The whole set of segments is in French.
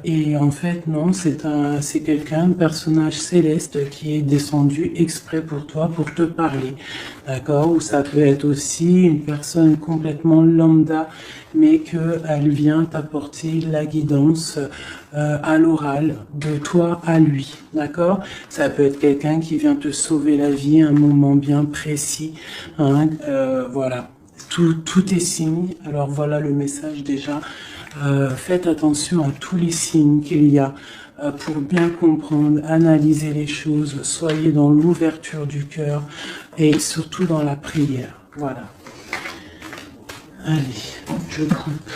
Et en fait, non, c'est quelqu'un, un personnage céleste qui est descendu exprès pour toi, pour te parler, d'accord? Ou ça peut être aussi une personne complètement lambda, mais qu'elle vient t'apporter la guidance à l'oral, de toi à lui, d'accord? Ça peut être quelqu'un qui vient te sauver la vie à un moment bien précis, hein, voilà. Tout est signe, alors voilà le message déjà. Faites attention à tous les signes qu'il y a pour bien comprendre, analyser les choses, soyez dans l'ouverture du cœur et surtout dans la prière. Voilà. Allez, je coupe.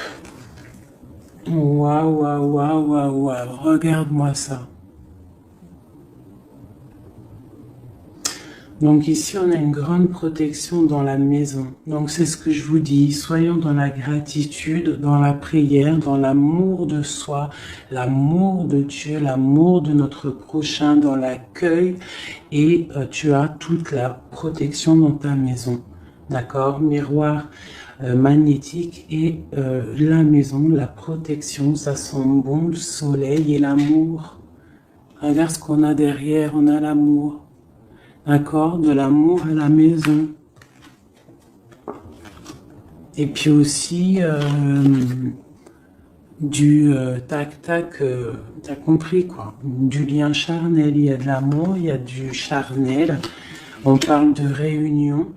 Waouh, waouh, waouh, waouh, waouh, regarde-moi ça. Donc ici, on a une grande protection dans la maison. Donc c'est ce que je vous dis, soyons dans la gratitude, dans la prière, dans l'amour de soi, l'amour de Dieu, l'amour de notre prochain, dans l'accueil. Et tu as toute la protection dans ta maison. D'accord? Miroir magnétique et la maison, la protection, ça sent bon, le soleil et l'amour. Regarde ce qu'on a derrière, on a l'amour. D'accord, de l'amour à la maison. Et puis aussi du tac-tac, t'as compris quoi. Du lien charnel, il y a de l'amour, il y a du charnel. On parle de réunion,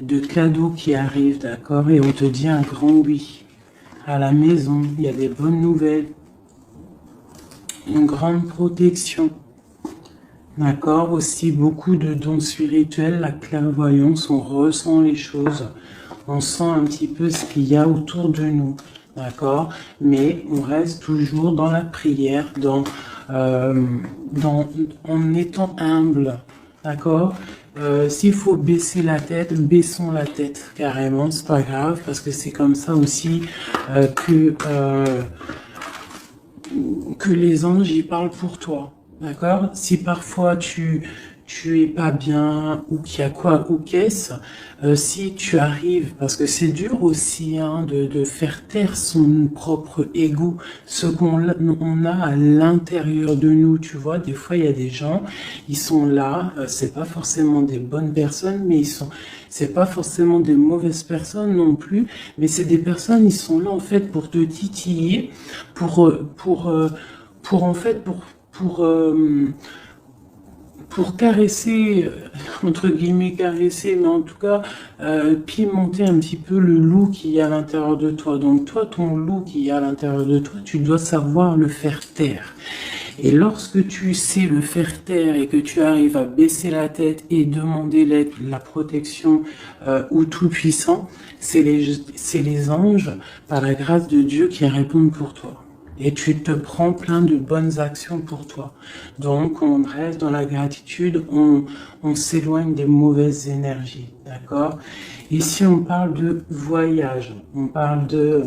de cadeaux qui arrivent, d'accord. Et on te dit un grand oui. À la maison, il y a des bonnes nouvelles. Une grande protection. D'accord, aussi beaucoup de dons spirituels, la clairvoyance, on ressent les choses, on sent un petit peu ce qu'il y a autour de nous, d'accord, mais on reste toujours dans la prière, en étant humble, d'accord. S'il faut baisser la tête, baissons la tête carrément, c'est pas grave, parce que c'est comme ça aussi que les anges y parlent pour toi. D'accord? Si parfois tu es pas bien ou qu'il y a quoi ou qu'est-ce, si tu arrives, parce que c'est dur aussi hein, de faire taire son propre ego, ce on a à l'intérieur de nous, tu vois, des fois il y a des gens, ils sont là, c'est pas forcément des bonnes personnes, mais c'est pas forcément des mauvaises personnes non plus, mais c'est des personnes, ils sont là en fait pour te titiller, en fait, pour caresser, entre guillemets caresser, mais en tout cas pimenter un petit peu le loup qui est à l'intérieur de toi. Donc toi, ton loup qui est à l'intérieur de toi, tu dois savoir le faire taire. Et lorsque tu sais le faire taire et que tu arrives à baisser la tête et demander l'aide, la protection au Tout-Puissant, c'est les anges, par la grâce de Dieu, qui répondent pour toi. Et tu te prends plein de bonnes actions pour toi. Donc, on reste dans la gratitude, on s'éloigne des mauvaises énergies, d'accord? Ici, on parle de voyage, on parle de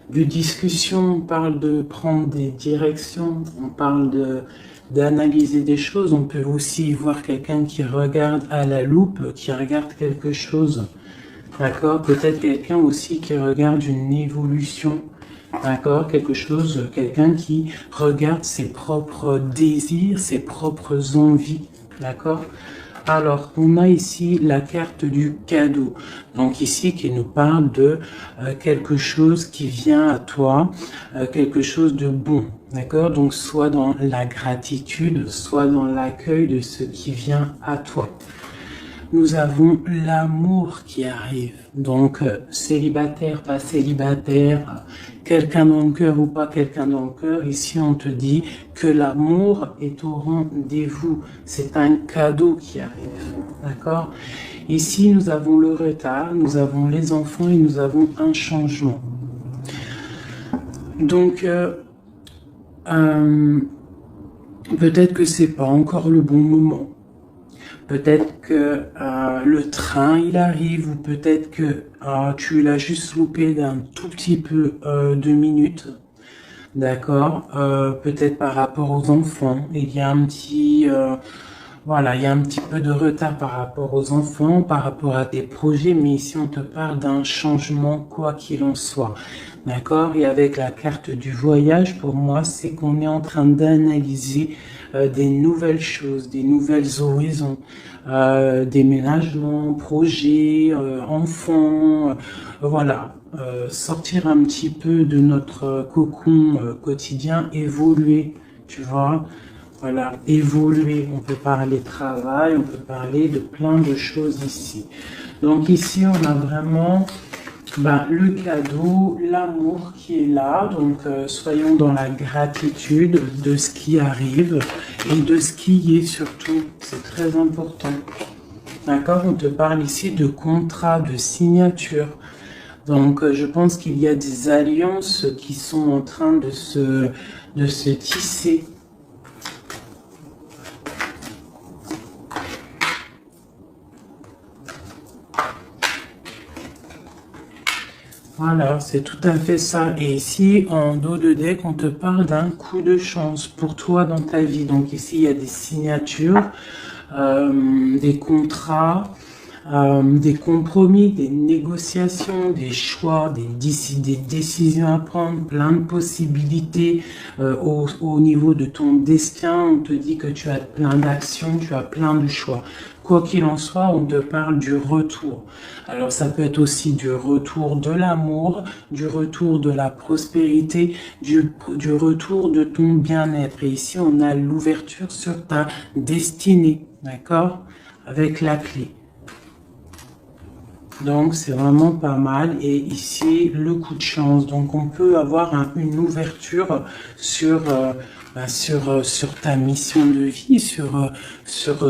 discussion, on parle de prendre des directions, on parle d'analyser des choses. On peut aussi voir quelqu'un qui regarde à la loupe, qui regarde quelque chose, d'accord? Peut-être quelqu'un aussi qui regarde une évolution. D'accord, quelqu'un qui regarde ses propres désirs, ses propres envies, d'accord. Alors, on a ici la carte du cadeau, donc ici qui nous parle de quelque chose qui vient à toi, quelque chose de bon, d'accord. Donc, soit dans la gratitude, soit dans l'accueil de ce qui vient à toi. Nous avons l'amour qui arrive. Donc, célibataire, pas célibataire, quelqu'un dans le cœur ou pas quelqu'un dans le cœur, ici on te dit que l'amour est au rendez-vous. C'est un cadeau qui arrive. D'accord? Ici, nous avons le retard, nous avons les enfants et nous avons un changement. Donc, peut-être que c'est pas encore le bon moment. Peut-être que le train il arrive, ou peut-être que tu l'as juste loupé d'un tout petit peu de minutes, d'accord. Peut-être par rapport aux enfants, il y a un petit Voilà, il y a un petit peu de retard par rapport aux enfants, par rapport à tes projets, mais ici on te parle d'un changement quoi qu'il en soit. D'accord? Et avec la carte du voyage, pour moi, c'est qu'on est en train d'analyser des nouvelles choses, des nouvelles horizons, déménagements, projets, enfants, voilà. Sortir un petit peu de notre cocon quotidien, évoluer, tu vois? Voilà, évoluer, on peut parler travail, on peut parler de plein de choses ici. Donc ici, on a vraiment le cadeau, l'amour qui est là. Donc soyons dans la gratitude de ce qui arrive et de ce qui est surtout. C'est très important. D'accord? On te parle ici de contrat, de signature. Donc je pense qu'il y a des alliances qui sont en train de se tisser. Voilà, c'est tout à fait ça. Et ici, en dos de deck, on te parle d'un coup de chance pour toi dans ta vie. Donc ici, il y a des signatures, des contrats, des compromis, des négociations, des choix, des décisions à prendre, plein de possibilités au niveau de ton destin. On te dit que tu as plein d'actions, tu as plein de choix. Quoi qu'il en soit, on te parle du retour. Alors ça peut être aussi du retour de l'amour, du retour de la prospérité, du retour de ton bien-être. Et ici, on a l'ouverture sur ta destinée, d'accord? Avec la clé. Donc c'est vraiment pas mal. Et ici, le coup de chance. Donc on peut avoir une ouverture sur, sur ta mission de vie, sur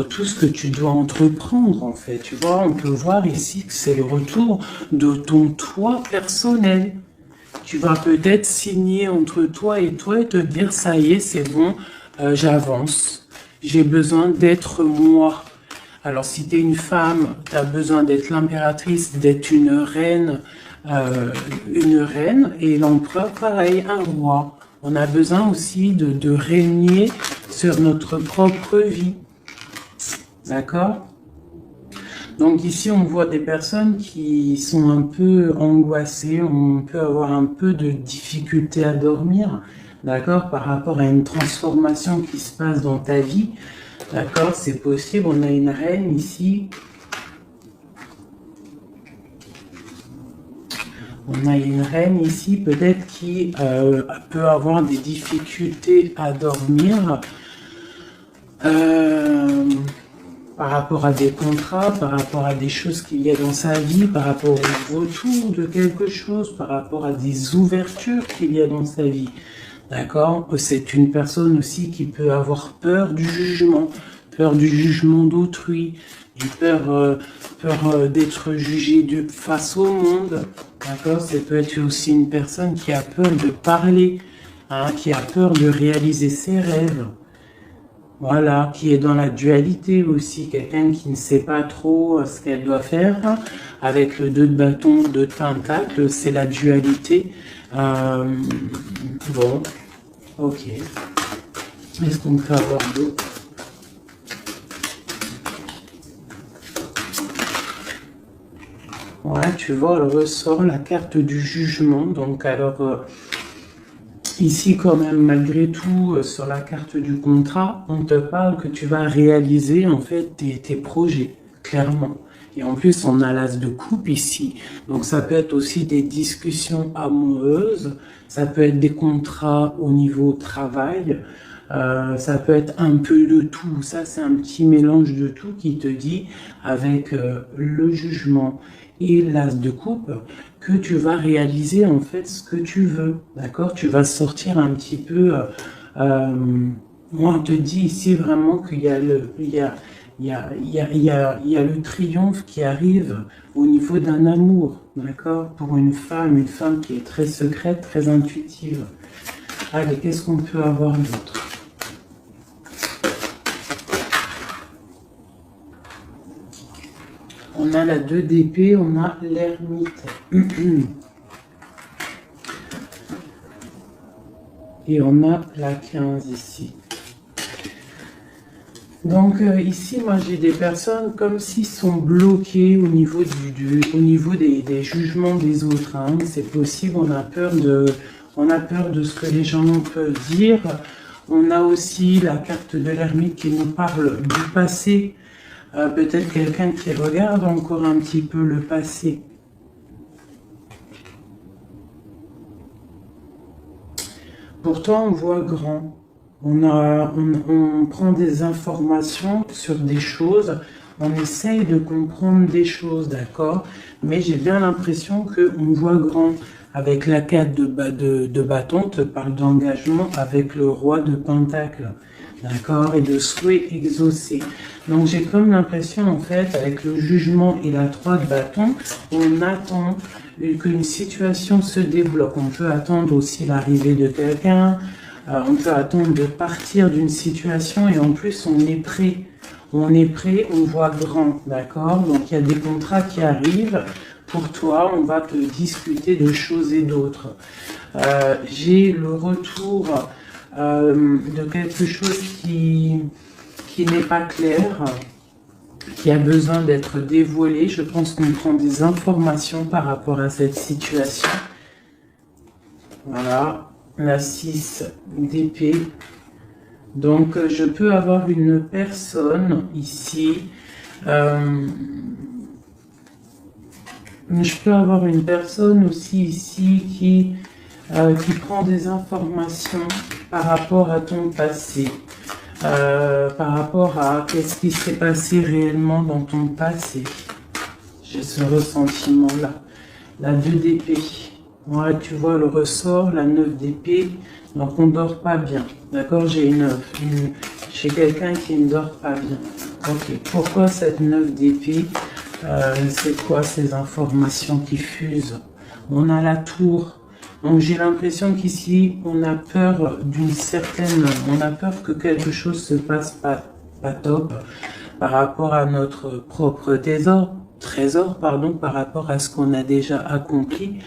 tout ce que tu dois entreprendre en fait. Tu vois, on peut voir ici que c'est le retour de ton toi personnel. Tu vas peut-être signer entre toi et te dire, ça y est, c'est bon, j'avance. J'ai besoin d'être moi. Alors, si tu es une femme, tu as besoin d'être l'impératrice, d'être une reine, et l'empereur, pareil, un roi. On a besoin aussi de régner sur notre propre vie. D'accord? Donc ici, on voit des personnes qui sont un peu angoissées, on peut avoir un peu de difficulté à dormir, d'accord, par rapport à une transformation qui se passe dans ta vie. D'accord, c'est possible. On a une reine ici. On a une reine ici, peut-être qui peut avoir des difficultés à dormir par rapport à des contrats, par rapport à des choses qu'il y a dans sa vie, par rapport au retour de quelque chose, par rapport à des ouvertures qu'il y a dans sa vie. D'accord? C'est une personne aussi qui peut avoir peur du jugement d'autrui, et peur d'être jugé face au monde. D'accord? Ça peut être aussi une personne qui a peur de parler, hein, qui a peur de réaliser ses rêves. Voilà, qui est dans la dualité aussi, quelqu'un qui ne sait pas trop ce qu'elle doit faire. Avec le 2 de bâton, 2 de pentacle, c'est la dualité. Bon, ok. Est-ce qu'on peut avoir d'autres? Ouais, tu vois, elle ressort la carte du jugement. Donc, alors, ici, quand même, malgré tout, sur la carte du contrat, on te parle que tu vas réaliser, en fait, tes projets, clairement. Et en plus, on a l'as de coupe ici. Donc, ça peut être aussi des discussions amoureuses. Ça peut être des contrats au niveau travail. Ça peut être un peu de tout. Ça, c'est un petit mélange de tout qui te dit, avec le jugement et l'as de coupe, que tu vas réaliser en fait ce que tu veux. D'accord? Tu vas sortir un petit peu. Moi, on te dit ici vraiment qu'il y a le triomphe qui arrive au niveau d'un amour, d'accord? Pour une femme qui est très secrète, très intuitive. Allez, qu'est-ce qu'on peut avoir d'autre? On a la 2 d'épée, on a l'ermite. Et on a la 15 ici. Donc ici, moi j'ai des personnes comme s'ils sont bloqués au niveau au niveau des jugements des autres. Hein. C'est possible, on a peur de ce que les gens peuvent dire. On a aussi la carte de l'ermite qui nous parle du passé. Peut-être quelqu'un qui regarde encore un petit peu le passé. Pourtant, on voit grand. On prend des informations sur des choses, on essaye de comprendre des choses, d'accord? Mais j'ai bien l'impression qu'on voit grand. Avec la carte de bâton, te parle d'engagement avec le roi de pentacle, d'accord? Et de souhait exaucé. Donc j'ai comme l'impression, en fait, avec le jugement et la 3 de bâton, on attend qu'une situation se débloque. On peut attendre aussi l'arrivée de quelqu'un, on peut attendre de partir d'une situation et en plus on est prêt. On est prêt, on voit grand, d'accord? Donc il y a des contrats qui arrivent. Pour toi, on va te discuter de choses et d'autres. J'ai le retour de quelque chose qui n'est pas clair, qui a besoin d'être dévoilé. Je pense qu'on prend des informations par rapport à cette situation. Voilà. La 6 d'épée. Donc, je peux avoir une personne ici. Je peux avoir une personne aussi ici qui prend des informations par rapport à ton passé. Par rapport à qu'est-ce qui s'est passé réellement dans ton passé. J'ai ce ressentiment-là. La 2 d'épée. Voilà, tu vois le ressort, la 9 d'épée, donc on ne dort pas bien. D'accord, j'ai chez quelqu'un qui ne dort pas bien. Ok, pourquoi cette 9 d'épée? C'est quoi ces informations qui fusent? On a la tour. Donc j'ai l'impression qu'ici, on a peur on a peur que quelque chose se passe pas top par rapport à notre propre trésor, par rapport à ce qu'on a déjà accompli.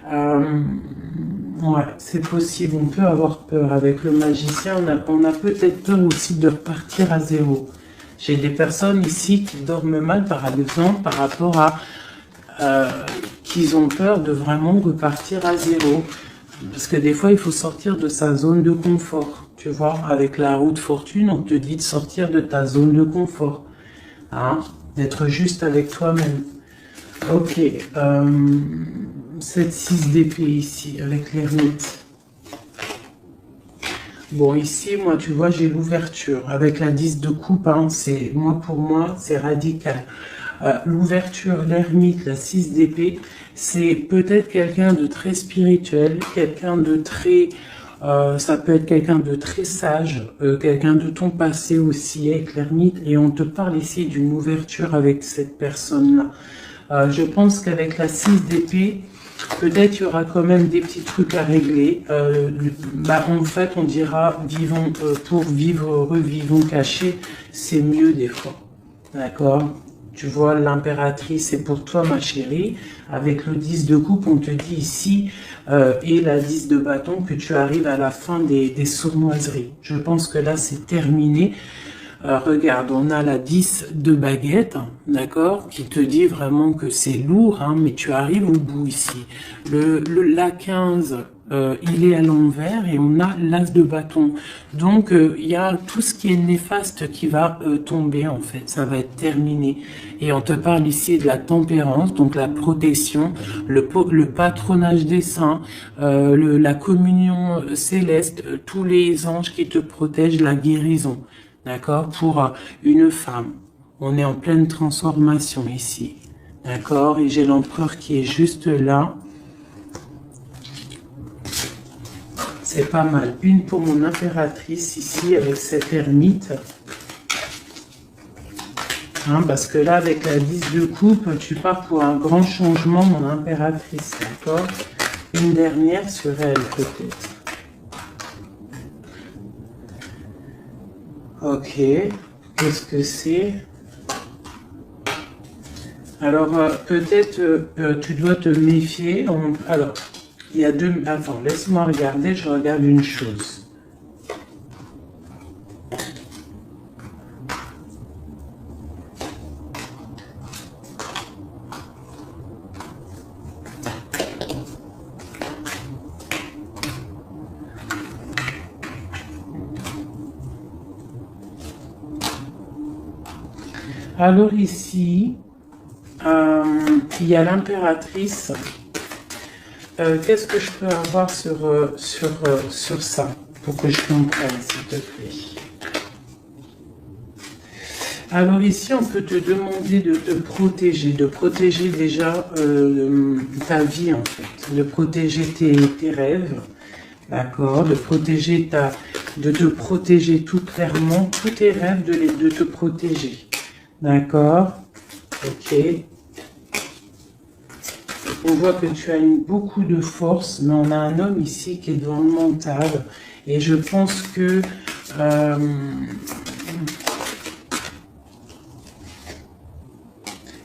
Ouais, c'est possible, on peut avoir peur. Avec le magicien, on a peut-être peur aussi de repartir à zéro. J'ai des personnes ici qui dorment mal, par exemple, par rapport à qu'ils ont peur de vraiment repartir à zéro. Parce que des fois, il faut sortir de sa zone de confort. Tu vois, avec la roue de fortune, on te dit de sortir de ta zone de confort. Hein, d'être juste avec toi-même. Ok, cette 6 d'épée ici, avec l'ermite. Bon, ici, moi, tu vois, j'ai l'ouverture. Avec la 10 de coupe, hein, pour moi, c'est radical. L'ouverture, l'ermite, la 6 d'épée, c'est peut-être quelqu'un de très spirituel, quelqu'un de très... ça peut être quelqu'un de très sage, quelqu'un de ton passé aussi, avec l'ermite, et on te parle ici d'une ouverture avec cette personne-là. Je pense qu'avec la 6 d'épée, peut-être il y aura quand même des petits trucs à régler. En fait, on dira vivons pour vivre heureux, vivons cachés, c'est mieux des fois. D'accord? Tu vois, l'impératrice, c'est pour toi, ma chérie. Avec le 10 de coupe, on te dit ici, et la 10 de bâton, que tu arrives à la fin des sournoiseries. Je pense que là, c'est terminé. Regarde, on a la 10 de baguette, d'accord, qui te dit vraiment que c'est lourd, hein, mais tu arrives au bout ici. La 15, il est à l'envers et on a l'as de bâton. Donc, il y a tout ce qui est néfaste qui va tomber, en fait. Ça va être terminé. Et on te parle ici de la tempérance, donc la protection, le patronage des saints, la communion céleste, tous les anges qui te protègent, la guérison. D'accord? Pour une femme. On est en pleine transformation ici. D'accord? Et j'ai l'empereur qui est juste là. C'est pas mal. Une pour mon impératrice ici avec cette ermite. Hein, parce que là, avec la 10 de coupe, tu pars pour un grand changement, mon impératrice. D'accord? Une dernière sur elle, peut-être. Ok, qu'est-ce que c'est? Alors, peut-être tu dois te méfier. Alors, il y a deux... Attends, laisse-moi regarder, je regarde une chose. Alors ici, il y a l'impératrice. Qu'est-ce que je peux avoir sur ça, pour que je comprenne, s'il te plaît? Alors ici, on peut te demander de te de protéger déjà ta vie en fait, de protéger tes rêves, d'accord, de te protéger tout clairement, tous tes rêves, de te protéger, d'accord, ok. On voit que tu as beaucoup de force, mais on a un homme ici qui est dans le mental, et je pense que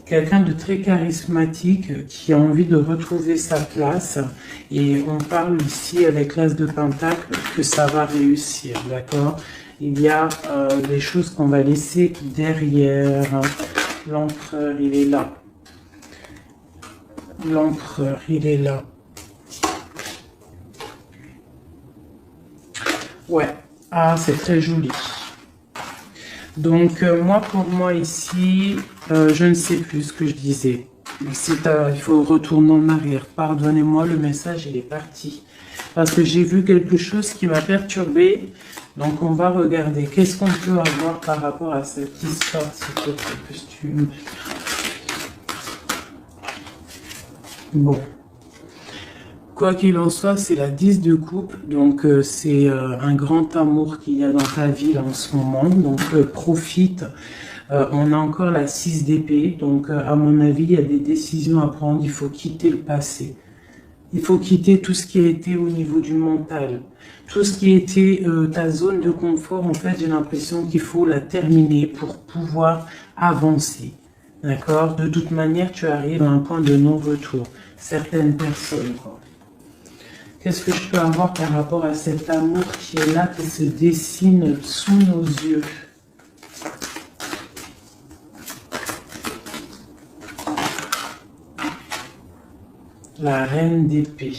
quelqu'un de très charismatique qui a envie de retrouver sa place. Et on parle ici avec l'As de Pentacle que ça va réussir, d'accord? Il y a des choses qu'on va laisser derrière. L'empereur, il est là. L'empereur, il est là. Ouais. Ah, c'est très joli. Donc, pour moi ici, je ne sais plus ce que je disais. Il faut retourner en arrière. Pardonnez-moi, le message, il est parti. Parce que j'ai vu quelque chose qui m'a perturbé. Donc, on va regarder. Qu'est-ce qu'on peut avoir par rapport à cette histoire, s'il te plaît, costume. Bon. Quoi qu'il en soit, c'est la 10 de coupe, donc c'est un grand amour qu'il y a dans ta vie là, en ce moment, donc profite. On a encore la 6 d'épée, donc à mon avis, il y a des décisions à prendre, il faut quitter le passé. Il faut quitter tout ce qui a été au niveau du mental. Tout ce qui était ta zone de confort, en fait, j'ai l'impression qu'il faut la terminer pour pouvoir avancer. D'accord? De toute manière, tu arrives à un point de non-retour. Certaines personnes, quoi. Qu'est-ce que je peux avoir par rapport à cet amour qui est là, qui se dessine sous nos yeux? La reine d'épée.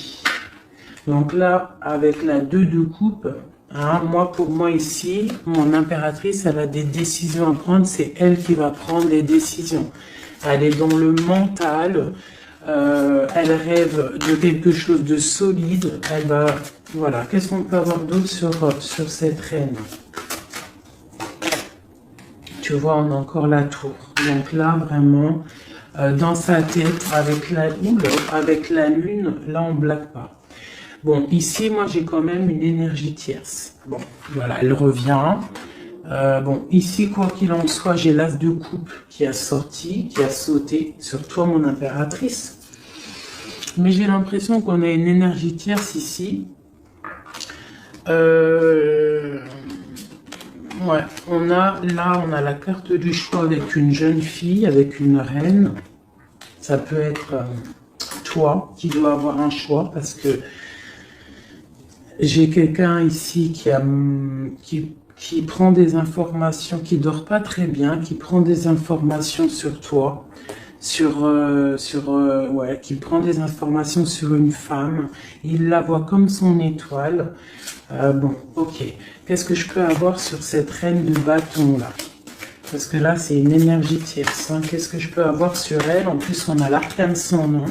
Donc là, avec la 2 de coupe, hein, pour moi ici, mon impératrice, elle a des décisions à prendre. C'est elle qui va prendre les décisions. Elle est dans le mental. Elle rêve de quelque chose de solide. Elle va, voilà. Qu'est-ce qu'on peut avoir d'autre sur cette reine? Tu vois, on a encore la tour. Donc là, vraiment, dans sa tête, avec la lune, là, on blague pas. Bon, ici, moi, j'ai quand même une énergie tierce. Bon, voilà, elle revient. Bon, ici, quoi qu'il en soit, j'ai l'As de coupe qui a sauté sur toi, mon impératrice. Mais j'ai l'impression qu'on a une énergie tierce ici. Ouais, on a la carte du choix avec une jeune fille, avec une reine. Ça peut être toi qui dois avoir un choix parce que j'ai quelqu'un ici qui prend des informations, qui dort pas très bien, qui prend des informations sur toi, qui prend des informations sur une femme. Il la voit comme son étoile. Bon, ok. Qu'est-ce que je peux avoir sur cette reine de bâton là? Parce que là, c'est une énergie tierce. Hein. Qu'est-ce que je peux avoir sur elle? En plus, on a l'arcane sans nom.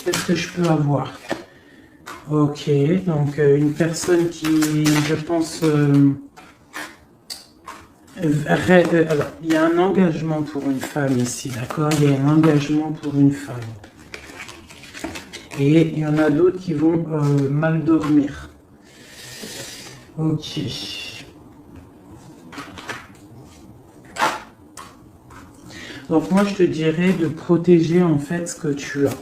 Qu'est-ce que je peux avoir? Ok, donc une personne qui, je pense... alors, il y a un engagement pour une femme ici, d'accord? Il y a un engagement pour une femme. Et il y en a d'autres qui vont mal dormir. Ok. Donc moi, je te dirais de protéger en fait ce que tu as.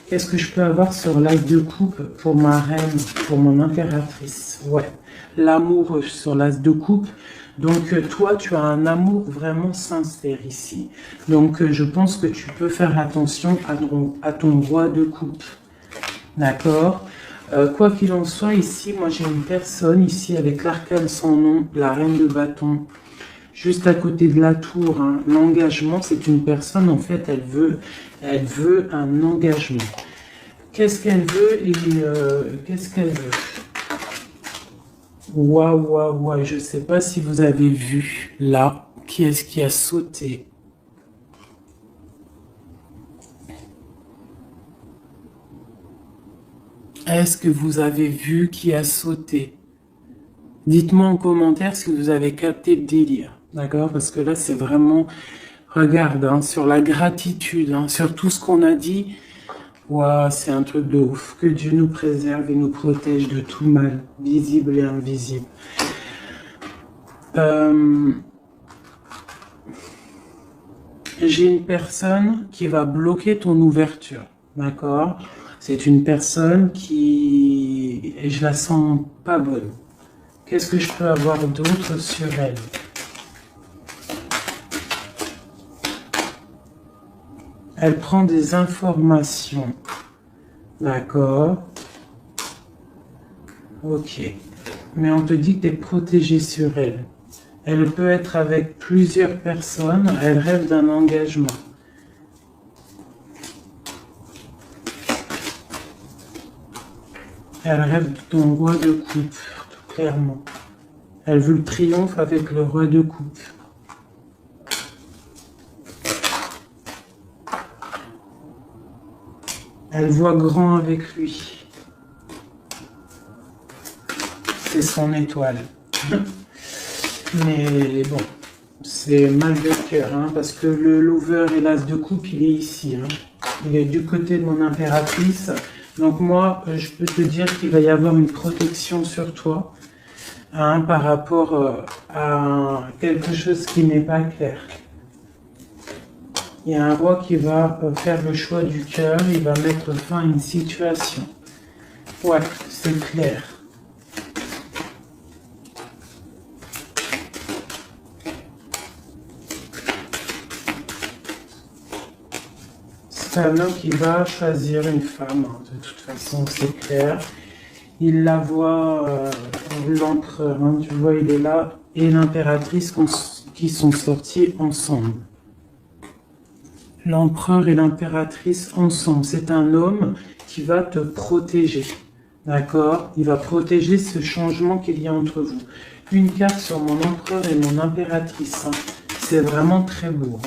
Qu'est-ce que je peux avoir sur l'As de coupe pour ma reine, pour mon impératrice? Ouais, l'amour sur l'As de coupe. Donc toi, tu as un amour vraiment sincère ici. Donc je pense que tu peux faire attention à ton roi de coupe. D'accord? Quoi qu'il en soit, ici, moi j'ai une personne ici avec l'arcane sans nom, la reine de bâton. Juste à côté de la tour, hein. L'engagement, c'est une personne, en fait, elle veut un engagement. Qu'est-ce qu'elle veut et qu'est-ce qu'elle veut? Waouh, je ne sais pas si vous avez vu, là, qui est-ce qui a sauté? Est-ce que vous avez vu qui a sauté? Dites-moi en commentaire si vous avez capté le délire, d'accord? Parce que là, c'est vraiment, regarde, hein, sur la gratitude, hein, sur tout ce qu'on a dit, ouah, c'est un truc de ouf. Que Dieu nous préserve et nous protège de tout mal, visible et invisible. J'ai une personne qui va bloquer ton ouverture, d'accord? C'est une personne qui... et je la sens pas bonne. Qu'est-ce que je peux avoir d'autre sur elle? Elle prend des informations. D'accord. Ok. Mais on te dit que tu es protégé sur elle. Elle peut être avec plusieurs personnes. Elle rêve d'un engagement. Elle rêve de ton roi de coupe, tout clairement. Elle veut le triomphe avec le roi de coupe. Elle voit grand avec lui. C'est son étoile. Mais bon, c'est mal de cœur, hein, parce que le lover et l'as de coupe, il est ici. Hein. Il est du côté de mon impératrice. Donc moi, je peux te dire qu'il va y avoir une protection sur toi, hein, par rapport à quelque chose qui n'est pas clair. Il y a un roi qui va faire le choix du cœur, il va mettre fin à une situation. Ouais, c'est clair. C'est un homme qui va choisir une femme, hein, de toute façon, c'est clair. Il la voit, l'empereur, hein, tu vois, il est là, et l'impératrice qui sont sortis ensemble. L'empereur et l'impératrice ensemble. C'est un homme qui va te protéger. D'accord? Il va protéger ce changement qu'il y a entre vous. Une carte sur mon empereur et mon impératrice. Hein. C'est vraiment très beau.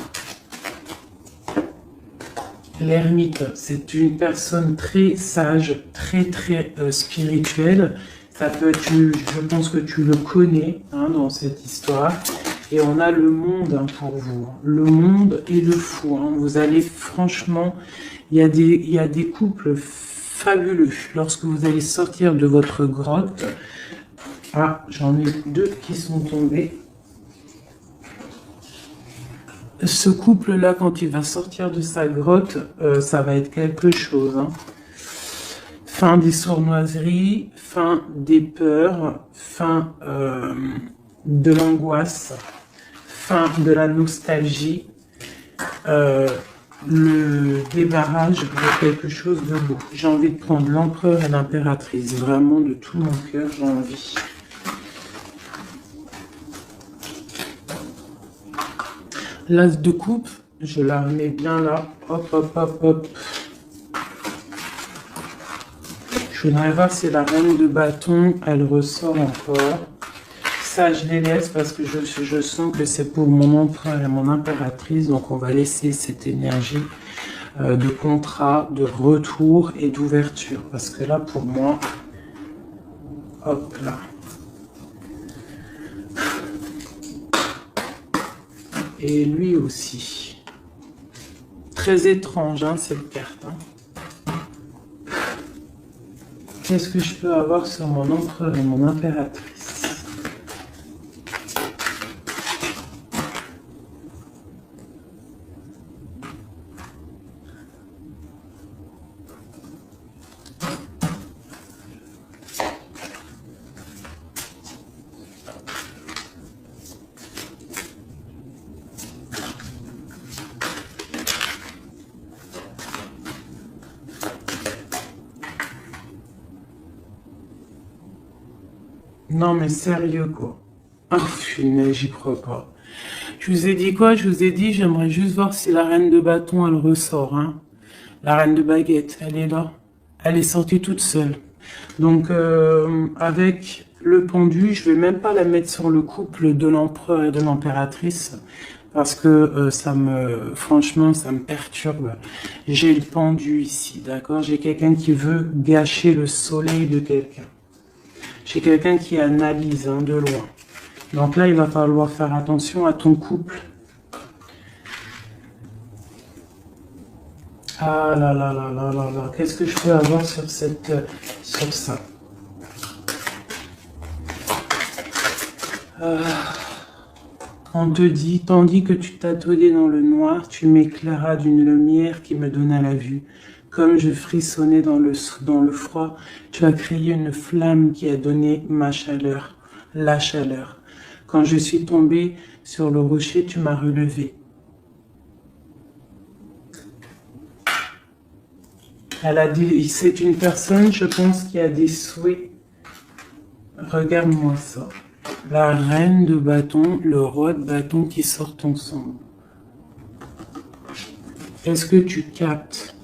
L'ermite, c'est une personne très sage, très spirituelle. Ça peut être, je pense que tu le connais, hein, dans cette histoire. Et on a le monde, hein, pour vous. Le monde et le fou. Hein. Vous allez, franchement, il y a des couples fabuleux. Lorsque vous allez sortir de votre grotte. Ah, j'en ai deux qui sont tombés. Ce couple-là, quand il va sortir de sa grotte, ça va être quelque chose. Hein. Fin des sournoiseries, fin des peurs, fin de l'angoisse, fin de la nostalgie, le débarrage de quelque chose de beau. J'ai envie de prendre l'empereur et l'impératrice. Vraiment, de tout mon cœur, j'ai envie. L'as de coupe, je la remets bien là. Hop, hop, hop, hop. Je voudrais voir si la reine de bâton, elle ressort encore. Ça, je les laisse parce que je sens que c'est pour mon empereur et mon impératrice. Donc, on va laisser cette énergie de contrat, de retour et d'ouverture. Parce que là, pour moi, hop là. Et lui aussi. Très étrange, hein, cette carte. Hein. Qu'est-ce que je peux avoir sur mon empereur et mon impératrice? Non mais sérieux quoi. Ah mais j'y crois pas. Je vous ai dit quoi? Je vous ai dit, j'aimerais juste voir si la reine de bâton elle ressort. Hein. La reine de baguette, elle est là. Elle est sortie toute seule. Donc avec le pendu, je vais même pas la mettre sur le couple de l'empereur et de l'impératrice. parce que franchement, ça me perturbe. J'ai le pendu ici, d'accord? J'ai quelqu'un qui veut gâcher le soleil de quelqu'un. J'ai quelqu'un qui analyse de loin. Donc là, il va falloir faire attention à ton couple. Ah là là là là là là, qu'est-ce que je peux avoir sur sur ça? On te dit, tandis que tu tâtonnais dans le noir, tu m'éclairas d'une lumière qui me donna la vue. Comme je frissonnais dans le froid, tu as créé une flamme qui a donné ma chaleur, la chaleur. Quand je suis tombé sur le rocher, tu m'as relevé. Elle a dit, c'est une personne, je pense, qui a des souhaits. Regarde-moi ça. La reine de bâton, le roi de bâton qui sortent ensemble. Est-ce que tu captes?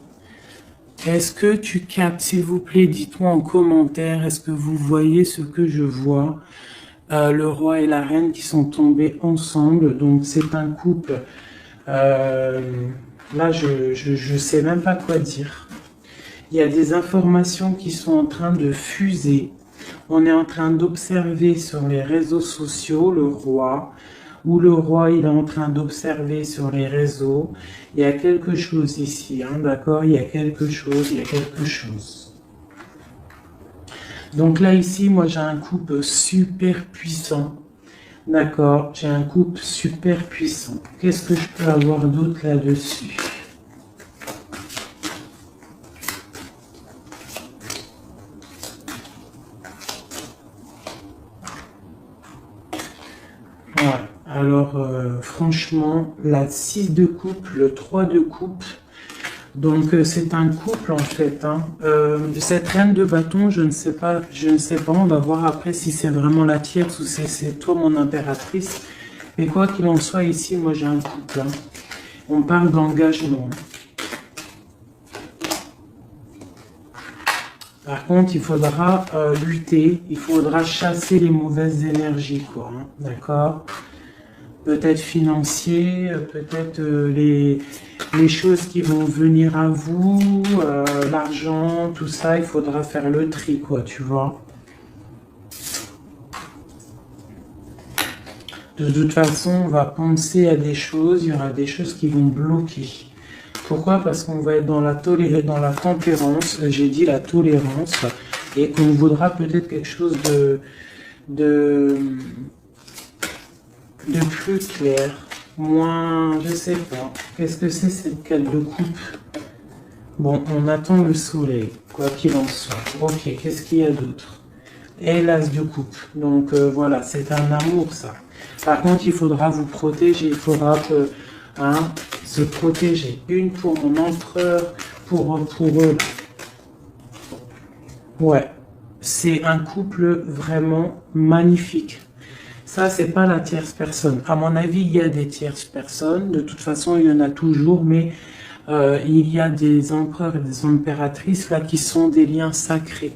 Est-ce que tu captes? S'il vous plaît, dites-moi en commentaire, est-ce que vous voyez ce que je vois? Le roi et la reine qui sont tombés ensemble, donc c'est un couple. Là, je sais même pas quoi dire. Il y a des informations qui sont en train de fuser. On est en train d'observer sur les réseaux sociaux le roi, ou le roi il est en train d'observer sur les réseaux. Il y a quelque chose ici, d'accord? Il y a quelque chose, il y a quelque chose. Donc là ici, moi j'ai un couple super puissant. D'accord, j'ai un couple super puissant. Qu'est-ce que je peux avoir d'autre là-dessus? Alors, franchement, la 6 de coupe, le 3 de coupe, donc c'est un couple en fait. Cette reine de bâton, je ne sais pas, on va voir après si c'est vraiment la tierce ou c'est toi mon impératrice. Mais quoi qu'il en soit, ici, moi j'ai un couple. On parle d'engagement. Par contre, il faudra lutter, il faudra chasser les mauvaises énergies, quoi. D'accord? Peut-être financier, peut-être les choses qui vont venir à vous, l'argent, tout ça, il faudra faire le tri, quoi, tu vois. De toute façon, on va penser à des choses, il y aura des choses qui vont bloquer. Pourquoi? Parce qu'on va être dans la tempérance, j'ai dit la tolérance, et qu'on voudra peut-être quelque chose de plus clair, moins, je sais pas. Qu'est-ce que c'est cette carte de coupe? Bon, on attend le soleil, quoi qu'il en soit. Ok, qu'est-ce qu'il y a d'autre? Et l'as de coupe. Donc voilà, c'est un amour ça. Par contre, il faudra vous protéger, il faudra se protéger. Une pour mon empereur, pour eux. Ouais, c'est un couple vraiment magnifique. Ça, c'est pas la tierce personne. À mon avis, il y a des tierces personnes. De toute façon, il y en a toujours, mais il y a des empereurs et des impératrices là qui sont des liens sacrés.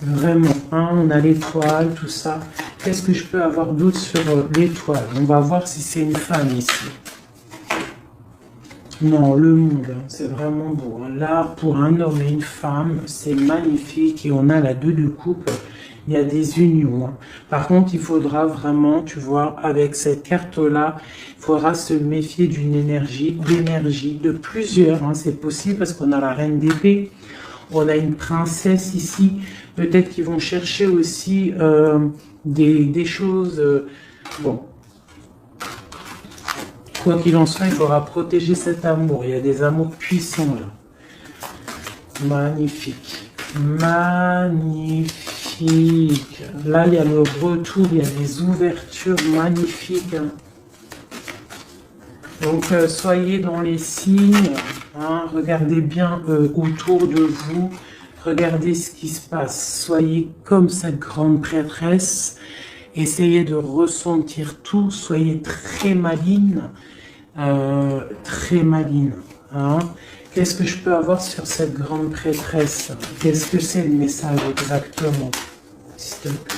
Vraiment, on a l'étoile, tout ça. Qu'est-ce que je peux avoir d'autre sur l'étoile? On va voir si c'est une femme ici. Non, le monde, c'est vraiment beau. Là, pour un homme et une femme, c'est magnifique. Et on a la 2 de coupe. Il y a des unions. Par contre, il faudra vraiment, tu vois, avec cette carte-là, il faudra se méfier d'énergie, de plusieurs. C'est possible parce qu'on a la reine d'épée. On a une princesse ici. Peut-être qu'ils vont chercher aussi des choses... bon. Quoi qu'il en soit, il faudra protéger cet amour. Il y a des amours puissants là. Magnifique. Magnifique. Là, il y a le retour, il y a des ouvertures magnifiques. Donc, soyez dans les signes. Regardez bien autour de vous. Regardez ce qui se passe. Soyez comme cette grande prêtresse. Essayez de ressentir tout. Soyez très maligne. Très maligne. Qu'est-ce que je peux avoir sur cette grande prêtresse? Qu'est-ce que c'est le message exactement? S'il te plaît.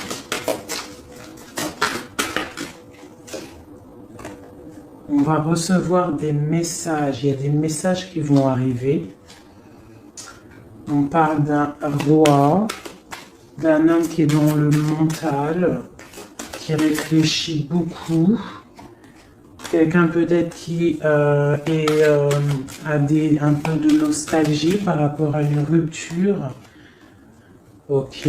On va recevoir des messages. Il y a des messages qui vont arriver. On parle d'un roi, d'un homme qui est dans le mental, qui réfléchit beaucoup. Quelqu'un peut-être qui a un peu de nostalgie par rapport à une rupture. Ok.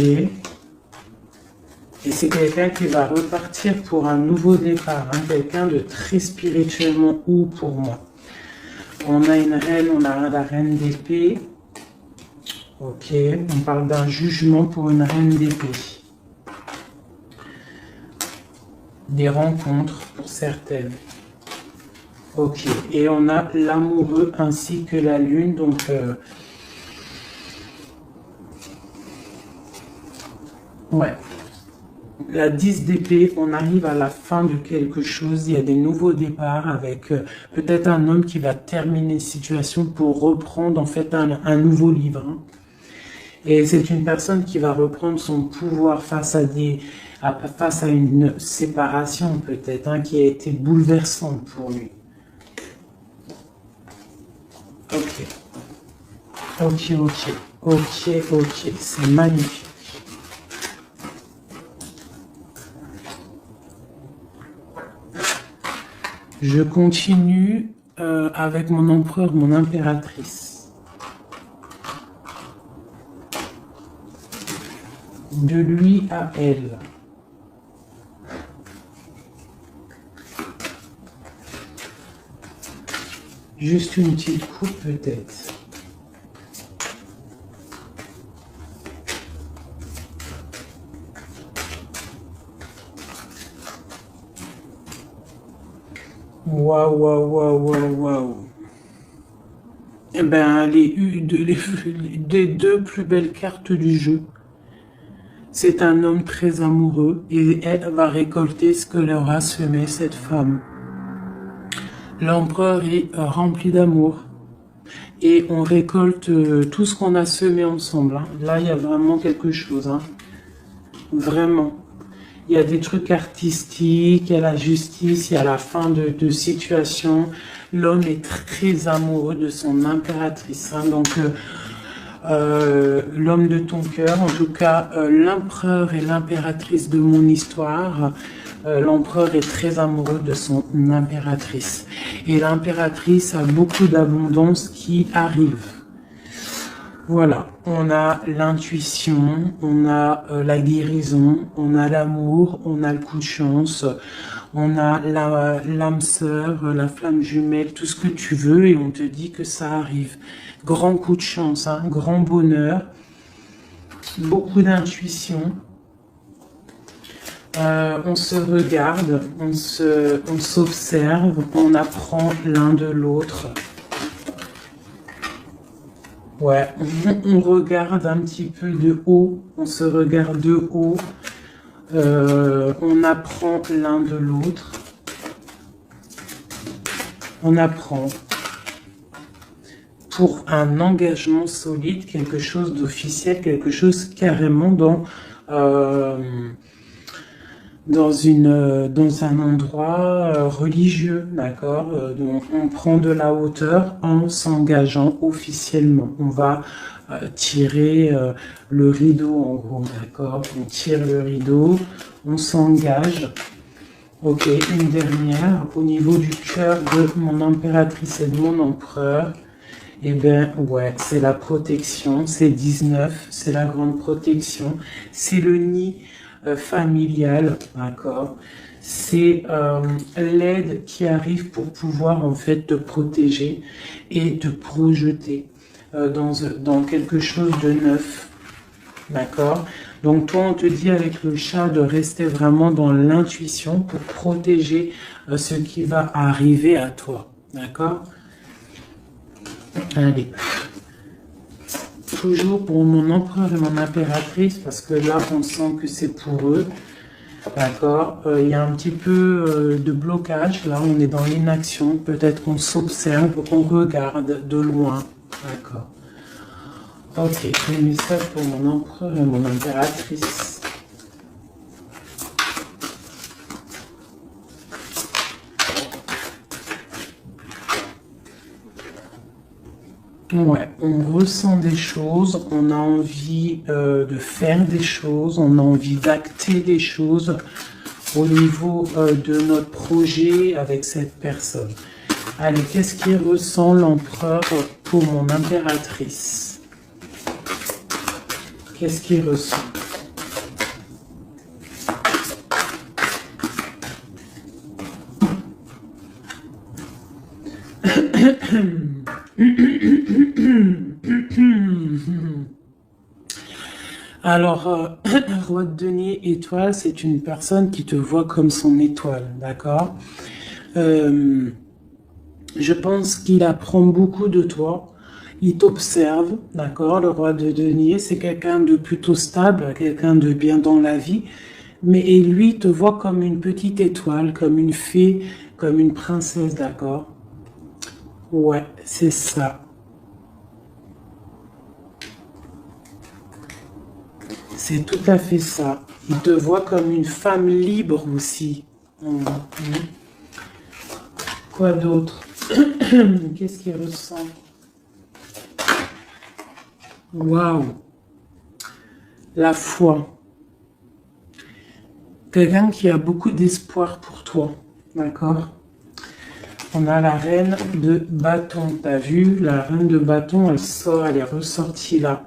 Et c'est quelqu'un qui va repartir pour un nouveau départ. Hein, quelqu'un de très spirituellement haut pour moi. On a une reine, on a la reine d'épée. Ok. On parle d'un jugement pour une reine d'épée. Des rencontres pour certaines. Ok. Et on a l'amoureux ainsi que la lune. Donc... ouais. La 10 d'épée, on arrive à la fin de quelque chose, il y a des nouveaux départs avec peut-être un homme qui va terminer une situation pour reprendre en fait un nouveau livre. Hein. Et c'est une personne qui va reprendre son pouvoir face à une séparation peut-être, hein, qui a été bouleversante pour lui. Ok. Ok, ok. Ok, ok. C'est magnifique. Je continue avec mon empereur, mon impératrice. De lui à elle. Juste une petite coupe peut-être. Waouh, waouh, waouh, waouh, waouh. Eh ben, les deux plus belles cartes du jeu. C'est un homme très amoureux et elle va récolter ce que leur a semé cette femme. L'empereur est rempli d'amour et on récolte tout ce qu'on a semé ensemble. Hein. Là, il y a vraiment quelque chose. Hein. Vraiment. Il y a des trucs artistiques, il y a la justice, il y a la fin de situation. L'homme est très amoureux de son impératrice. Hein. Donc, l'homme de ton cœur, en tout cas, l'empereur et l'impératrice de mon histoire. L'empereur est très amoureux de son impératrice. Et l'impératrice a beaucoup d'abondance qui arrive. Voilà, on a l'intuition, on a la guérison, on a l'amour, on a le coup de chance, on a l'âme sœur, la flamme jumelle, tout ce que tu veux et on te dit que ça arrive. Grand coup de chance, hein, grand bonheur, beaucoup d'intuition. On se regarde, on s'observe, on apprend l'un de l'autre. Ouais, on regarde un petit peu de haut, on se regarde de haut, on apprend l'un de l'autre, on apprend pour un engagement solide, quelque chose d'officiel, quelque chose carrément dans un endroit religieux, d'accord. Donc on prend de la hauteur en s'engageant officiellement. On va tirer le rideau en gros, d'accord. On tire le rideau, on s'engage. Ok, une dernière, au niveau du cœur de mon impératrice et de mon empereur. Eh ben ouais, c'est la protection, c'est 19, c'est la grande protection, c'est le nid familial, d'accord. C'est l'aide qui arrive pour pouvoir en fait te protéger et te projeter dans quelque chose de neuf, d'accord. Donc toi on te dit avec le chat de rester vraiment dans l'intuition pour protéger ce qui va arriver à toi, d'accord. Allez. Toujours pour mon empereur et mon impératrice, parce que là, on sent que c'est pour eux. D'accord. Il y a un petit peu de blocage. Là, on est dans l'inaction. Peut-être qu'on s'observe, qu'on regarde de loin. D'accord. Ok. Un message pour mon empereur et mon impératrice. Ouais, on ressent des choses, on a envie de faire des choses, on a envie d'acter des choses au niveau de notre projet avec cette personne. Allez, qu'est-ce qui ressent l'empereur pour mon impératrice? Qu'est-ce qu'il ressent? Alors, roi de denier étoile, c'est une personne qui te voit comme son étoile, d'accord? Je pense qu'il apprend beaucoup de toi. Il t'observe, d'accord? Le roi de denier, c'est quelqu'un de plutôt stable, quelqu'un de bien dans la vie. Mais et lui te voit comme une petite étoile, comme une fée, comme une princesse, d'accord? Ouais, c'est ça. C'est tout à fait ça. Il te voit comme une femme libre aussi. Mhm. Quoi d'autre? Qu'est-ce qu'il ressent? Waouh! La foi. Quelqu'un qui a beaucoup d'espoir pour toi. D'accord? On a la reine de bâton. T'as vu? La reine de bâton, elle sort, elle est ressortie là.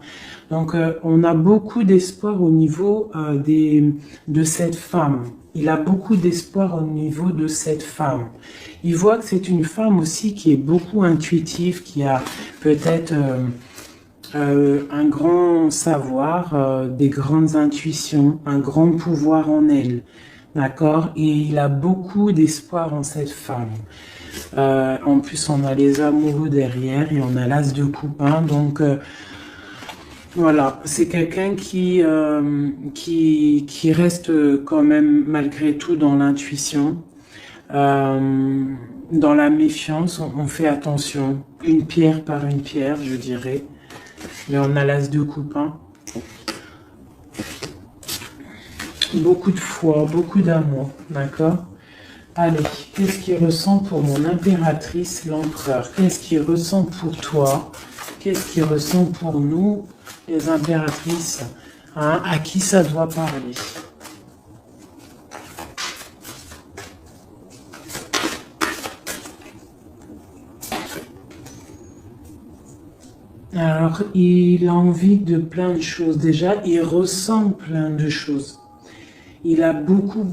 Donc, on a beaucoup d'espoir au niveau de cette femme. Il a beaucoup d'espoir au niveau de cette femme. Il voit que c'est une femme aussi qui est beaucoup intuitive, qui a peut-être un grand savoir, des grandes intuitions, un grand pouvoir en elle. D'accord? Et il a beaucoup d'espoir en cette femme. En plus, on a les amoureux derrière et on a l'as de coupe. Donc, voilà, c'est quelqu'un qui reste quand même malgré tout dans l'intuition, dans la méfiance. On fait attention, une pierre par une pierre, je dirais. Mais on a l'as de coupe. Beaucoup de foi, beaucoup d'amour, d'accord? Allez, qu'est-ce qu'il ressent pour mon impératrice, l'empereur? Qu'est-ce qu'il ressent pour toi? Qu'est-ce qu'il ressent pour nous, les impératrices? À qui ça doit parler? Alors, il a envie de plein de choses. Déjà, il ressent plein de choses. Il a beaucoup,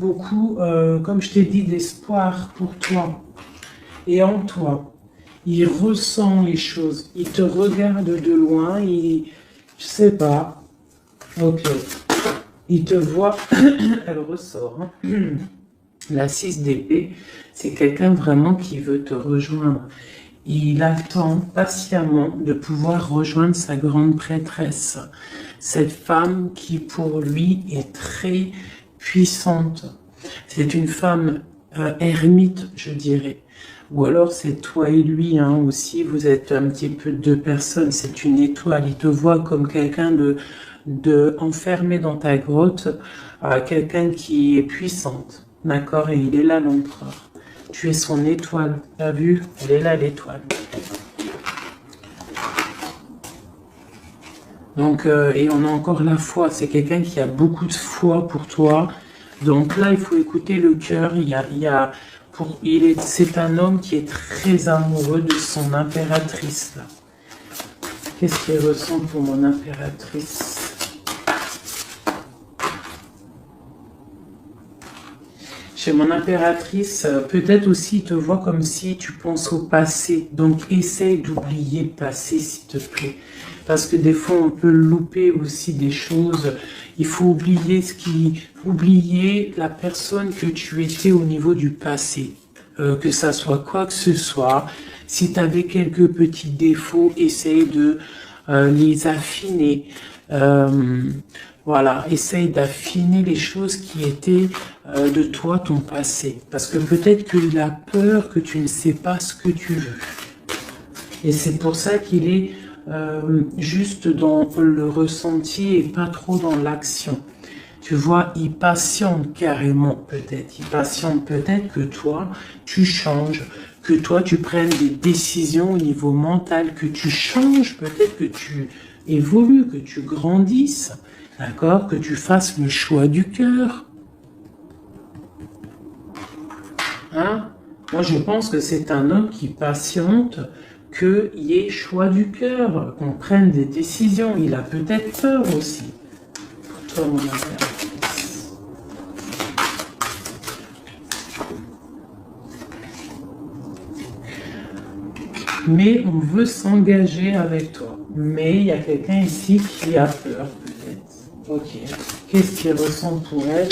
comme je t'ai dit, d'espoir pour toi et en toi. Il ressent les choses. Il te regarde de loin. Je sais pas. Ok. Il te voit. Elle ressort. La 6 d'épée, c'est quelqu'un vraiment qui veut te rejoindre. Il attend patiemment de pouvoir rejoindre sa grande prêtresse. Cette femme qui pour lui est très puissante. C'est une femme ermite, je dirais. Ou alors c'est toi et lui aussi, vous êtes un petit peu deux personnes, c'est une étoile. Il te voit comme quelqu'un de enfermé dans ta grotte, quelqu'un qui est puissante. D'accord? Et il est là, l'empereur. Tu es son étoile. T'as vu? Elle est là, l'étoile. Donc, et on a encore la foi. C'est quelqu'un qui a beaucoup de foi pour toi. Donc là, il faut écouter le cœur. C'est un homme qui est très amoureux de son impératrice. Là. Qu'est-ce qu'il ressent pour mon impératrice? Chez mon impératrice, peut-être aussi il te voit comme si tu penses au passé. Donc essaye d'oublier le passé, s'il te plaît. Parce que des fois, on peut louper aussi des choses. Il faut oublier la personne que tu étais au niveau du passé. Que ça soit quoi que ce soit. Si tu avais quelques petits défauts, essaye de les affiner. Voilà, essaye d'affiner les choses qui étaient de toi, ton passé. Parce que peut-être qu'il a peur que tu ne sais pas ce que tu veux. Et c'est pour ça qu'il est juste dans le ressenti et pas trop dans l'action. Tu vois, il patiente carrément peut-être. Il patiente peut-être que toi, tu changes, que toi, tu prennes des décisions au niveau mental, que tu changes, peut-être que tu évolues, que tu grandisses, d'accord? Que tu fasses le choix du cœur. Hein? Moi, je pense que c'est un homme qui patiente qu'il y ait choix du cœur, qu'on prenne des décisions. Il a peut-être peur aussi. Pour toi, mon impératrice. Mais on veut s'engager avec toi. Mais il y a quelqu'un ici qui a peur, peut-être. Ok. Qu'est-ce qu'il ressent pour elle?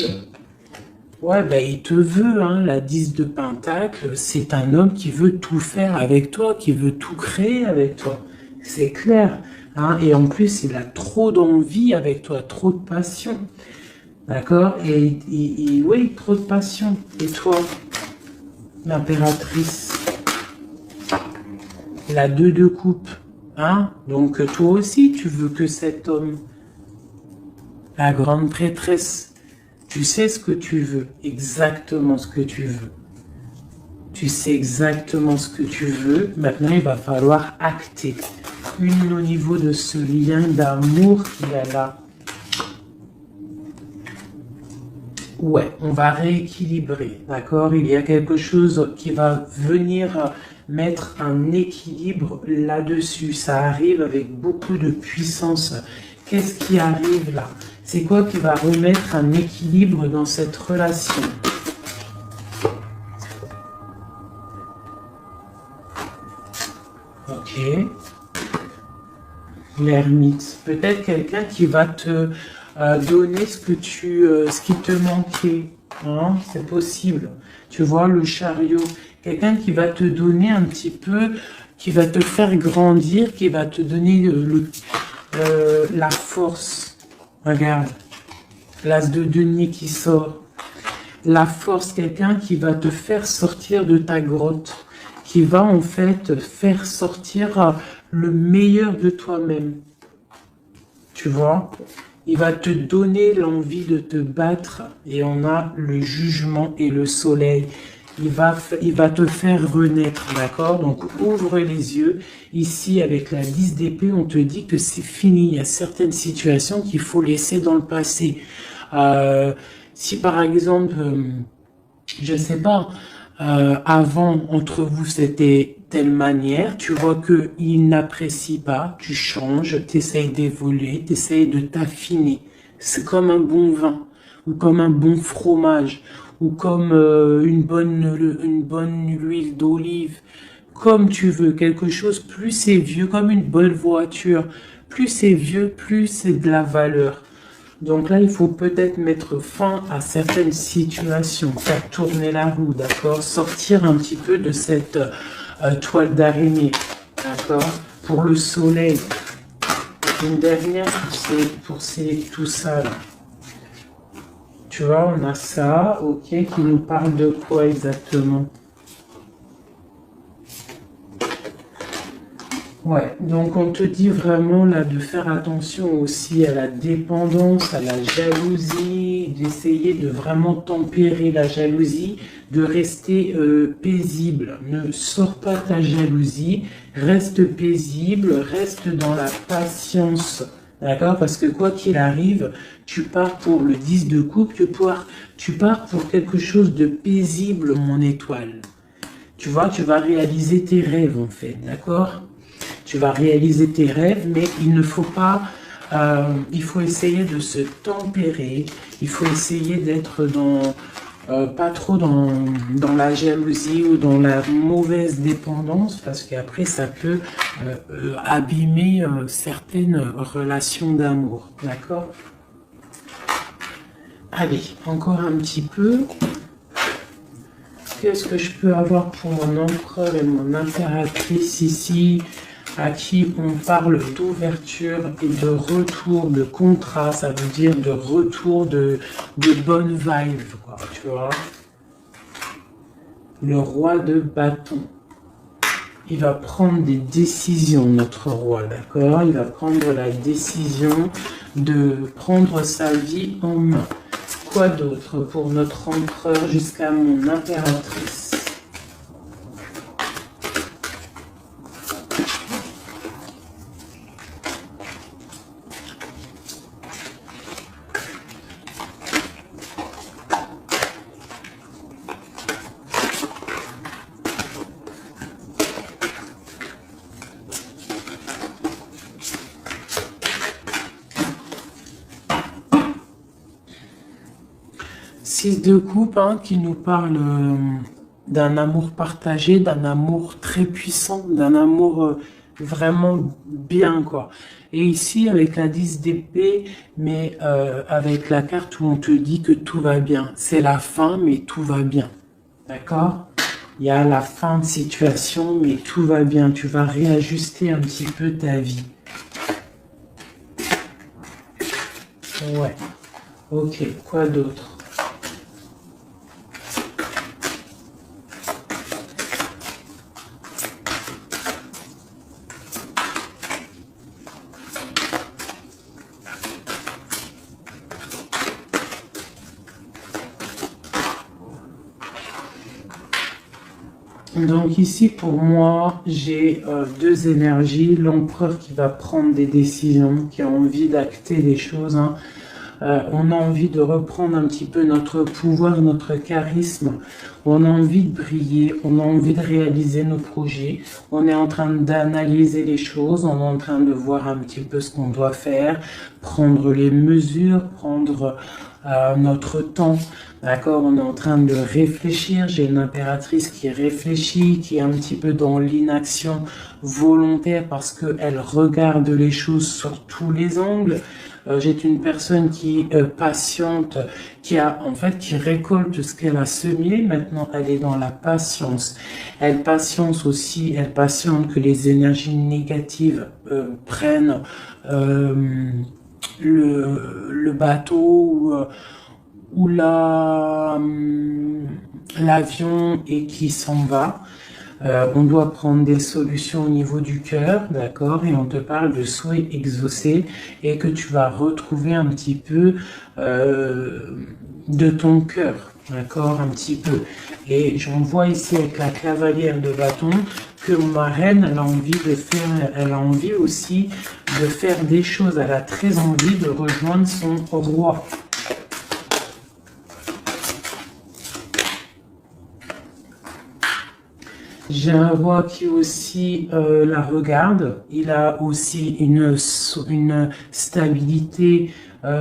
Ouais, ben il te veut, hein, la 10 de Pentacle, c'est un homme qui veut tout faire avec toi, qui veut tout créer avec toi. C'est clair. Hein, et en plus, il a trop d'envie avec toi, trop de passion. D'accord? Et oui, trop de passion. Et toi, l'impératrice, la 2 de coupe. Hein? Donc toi aussi, tu veux que cet homme, la grande prêtresse, tu sais ce que tu veux, exactement ce que tu veux. Tu sais exactement ce que tu veux. Maintenant, il va falloir acter. Une au niveau de ce lien d'amour qu'il y a là. Ouais, on va rééquilibrer, d'accord? Il y a quelque chose qui va venir mettre un équilibre là-dessus. Ça arrive avec beaucoup de puissance. Qu'est-ce qui arrive là? C'est quoi qui va remettre un équilibre dans cette relation? Ok. L'ermite. Peut-être quelqu'un qui va te donner ce qui te manquait. Hein? C'est possible. Tu vois, le chariot. Quelqu'un qui va te donner un petit peu, qui va te faire grandir, qui va te donner la force. Regarde, l'as de denier qui sort. La force, quelqu'un qui va te faire sortir de ta grotte, qui va en fait faire sortir le meilleur de toi-même. Tu vois? Il va te donner l'envie de te battre et on a le jugement et le soleil. Il va te faire renaître, d'accord? Donc, ouvre les yeux. Ici, avec la 10 d'épée, on te dit que c'est fini. Il y a certaines situations qu'il faut laisser dans le passé. Si, par exemple, je ne sais pas, avant, entre vous, c'était telle manière, tu vois qu'il n'apprécie pas, tu changes, tu essayes d'évoluer, tu essayes de t'affiner. C'est comme un bon vin, ou comme un bon fromage, ou comme une bonne huile d'olive, comme tu veux, quelque chose, plus c'est vieux, comme une bonne voiture, plus c'est vieux, plus c'est de la valeur. Donc là, il faut peut-être mettre fin à certaines situations, faire tourner la roue, d'accord? Sortir un petit peu de cette toile d'araignée, d'accord? Pour le soleil. Une dernière pour tout ça, là. Tu vois, on a ça, ok, qui nous parle de quoi exactement? Ouais, donc on te dit vraiment là de faire attention aussi à la dépendance, à la jalousie, d'essayer de vraiment tempérer la jalousie, de rester paisible. Ne sors pas ta jalousie, reste paisible, reste dans la patience. D'accord? Parce que quoi qu'il arrive, tu pars pour le 10 de coupe, tu pars pour quelque chose de paisible, mon étoile. Tu vois, tu vas réaliser tes rêves en fait, d'accord? Tu vas réaliser tes rêves, mais il ne faut pas, il faut essayer de se tempérer, il faut essayer d'être pas trop dans la jalousie ou dans la mauvaise dépendance, parce qu'après ça peut abîmer certaines relations d'amour, d'accord? Allez, encore un petit peu. Qu'est-ce que je peux avoir pour mon empereur et mon impératrice ici, à qui on parle d'ouverture et de retour de contrat, ça veut dire de retour de bonne vibe, quoi, tu vois. Le roi de bâton. Il va prendre des décisions, notre roi, d'accord? Il va prendre la décision de prendre sa vie en main. Quoi d'autre pour notre empereur jusqu'à mon impératrice? Six de coupe qui nous parle d'un amour partagé, d'un amour très puissant, d'un amour vraiment bien, quoi. Et ici, avec la 10 d'épée, mais avec la carte où on te dit que tout va bien. C'est la fin, mais tout va bien. D'accord? Il y a la fin de situation, mais tout va bien. Tu vas réajuster un petit peu ta vie. Ouais. Ok, quoi d'autre? Donc ici, pour moi, j'ai deux énergies. L'empereur qui va prendre des décisions, qui a envie d'acter des choses. On a envie de reprendre un petit peu notre pouvoir, notre charisme. On a envie de briller, on a envie de réaliser nos projets. On est en train d'analyser les choses, on est en train de voir un petit peu ce qu'on doit faire, prendre les mesures, prendre notre temps. D'accord, on est en train de réfléchir. J'ai une impératrice qui réfléchit, qui est un petit peu dans l'inaction volontaire parce qu'elle regarde les choses sur tous les angles. J'ai une personne qui patiente, qui récolte ce qu'elle a semé. Maintenant, elle est dans la patience. Elle patiente aussi, elle patiente que les énergies négatives prennent le bateau ou l'avion et qui s'en va. On doit prendre des solutions au niveau du cœur, d'accord, et on te parle de souhaits exaucés et que tu vas retrouver un petit peu de ton cœur, d'accord, un petit peu. Et j'en vois ici avec la cavalière de bâton que ma reine, elle a envie de faire, elle a envie aussi de faire des choses. Elle a très envie de rejoindre son roi. J'ai un roi qui aussi la regarde. Il a aussi une stabilité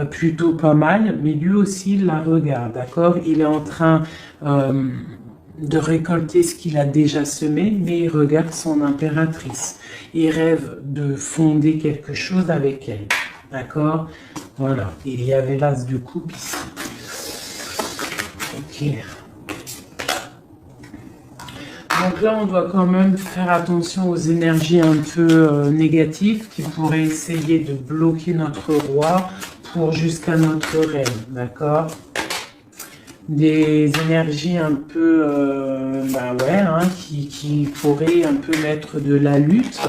plutôt pas mal, mais lui aussi il la regarde, d'accord? Il est en train de récolter ce qu'il a déjà semé, mais il regarde son impératrice. Il rêve de fonder quelque chose avec elle, d'accord? Voilà, il y avait l'as de coupe ici. Ok. Donc là, on doit quand même faire attention aux énergies un peu négatives qui pourraient essayer de bloquer notre roi pour jusqu'à notre reine, d'accord? Des énergies un peu, qui pourraient un peu mettre de la lutte,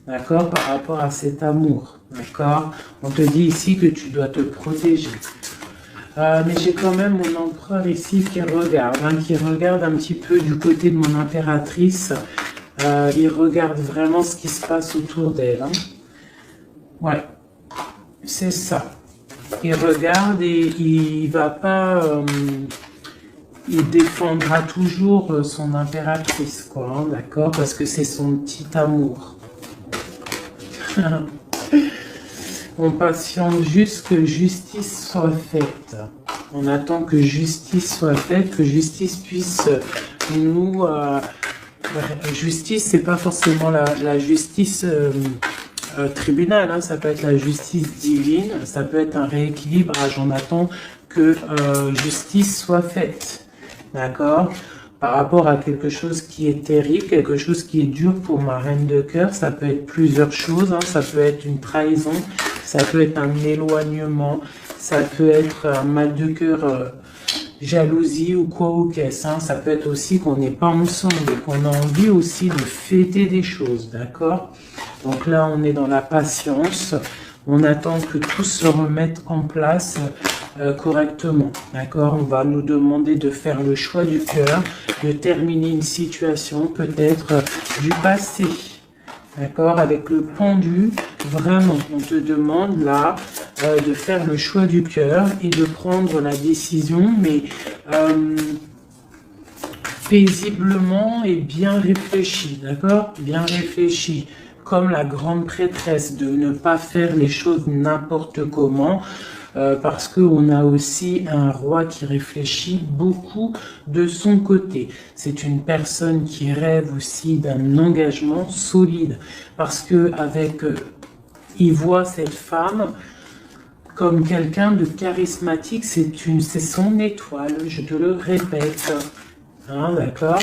d'accord, par rapport à cet amour, d'accord? On te dit ici que tu dois te protéger. Mais j'ai quand même mon empereur ici qui regarde un petit peu du côté de mon impératrice. Il regarde vraiment ce qui se passe autour d'elle. Ouais, c'est ça. Il regarde et il va pas... il défendra toujours son impératrice, quoi, d'accord? Parce que c'est son petit amour. On patiente juste que justice soit faite. On attend que justice soit faite, que justice puisse nous... justice, c'est pas forcément la justice tribunal, hein, ça peut être la justice divine, ça peut être un rééquilibrage. On attend que justice soit faite. D'accord? Par rapport à quelque chose qui est terrible, quelque chose qui est dur pour ma reine de cœur, ça peut être plusieurs choses, hein. Ça peut être une trahison, ça peut être un éloignement, ça peut être un mal de cœur, jalousie ou quoi ou qu'est-ce, hein. Ça peut être aussi qu'on n'est pas ensemble, qu'on a envie aussi de fêter des choses, d'accord? Donc là, on est dans la patience, on attend que tout se remette en place correctement. D'accord? On va nous demander de faire le choix du cœur, de terminer une situation peut-être du passé. D'accord? Avec le pendu, vraiment, on te demande là de faire le choix du cœur et de prendre la décision, mais paisiblement et bien réfléchi, d'accord? Bien réfléchi, comme la grande prêtresse, de ne pas faire les choses n'importe comment, parce qu'on a aussi un roi qui réfléchit beaucoup de son côté. C'est une personne qui rêve aussi d'un engagement solide, parce que il voit cette femme comme quelqu'un de charismatique, c'est son étoile, je te le répète. Hein, d'accord?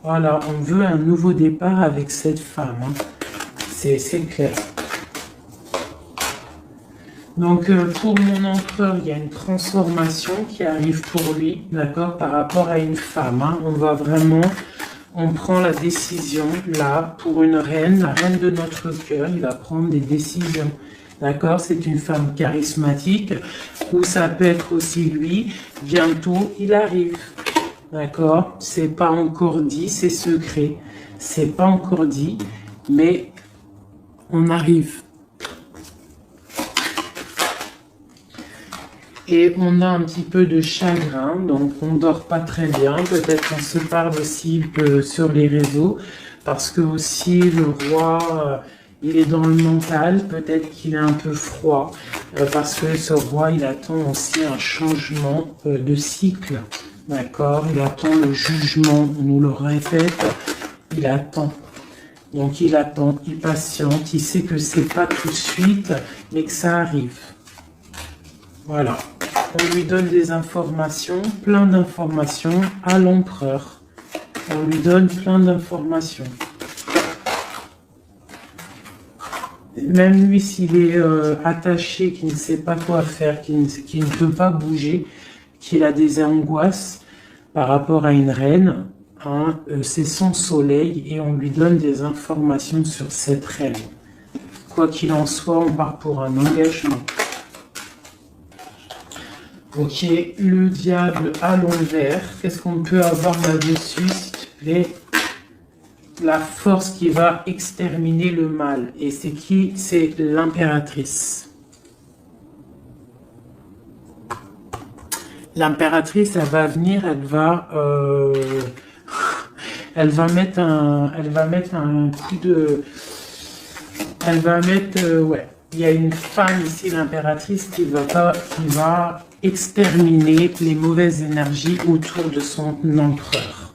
Voilà, on veut un nouveau départ avec cette femme. Hein. C'est clair. Donc, pour mon empereur, il y a une transformation qui arrive pour lui, d'accord, par rapport à une femme. Hein. On prend la décision, là, pour une reine, la reine de notre cœur, il va prendre des décisions. D'accord? C'est une femme charismatique, ou ça peut être aussi lui, bientôt il arrive. D'accord? C'est pas encore dit, c'est secret. C'est pas encore dit, mais on arrive. Et on a un petit peu de chagrin, donc on dort pas très bien. Peut-être on se parle aussi sur les réseaux, parce que aussi le roi... il est dans le mental, peut-être qu'il est un peu froid, parce que ce roi, il attend aussi un changement de cycle, d'accord? Il attend le jugement, on nous le répète, il attend. Donc il attend, il patiente, il sait que c'est pas tout de suite, mais que ça arrive. Voilà. On lui donne des informations, plein d'informations à l'empereur. On lui donne plein d'informations. Même lui, s'il est attaché, qui ne sait pas quoi faire, qui ne peut pas bouger, qu'il a des angoisses par rapport à une reine, hein, c'est son soleil et on lui donne des informations sur cette reine. Quoi qu'il en soit, on part pour un engagement. Ok, le diable à l'envers, qu'est-ce qu'on peut avoir là-dessus, s'il te plaît? La force qui va exterminer le mal. Et c'est qui? C'est l'impératrice. L'impératrice, elle va venir, elle va mettre un coup de... Elle va mettre... ouais. Il y a une femme ici, l'impératrice, qui va exterminer les mauvaises énergies autour de son empereur.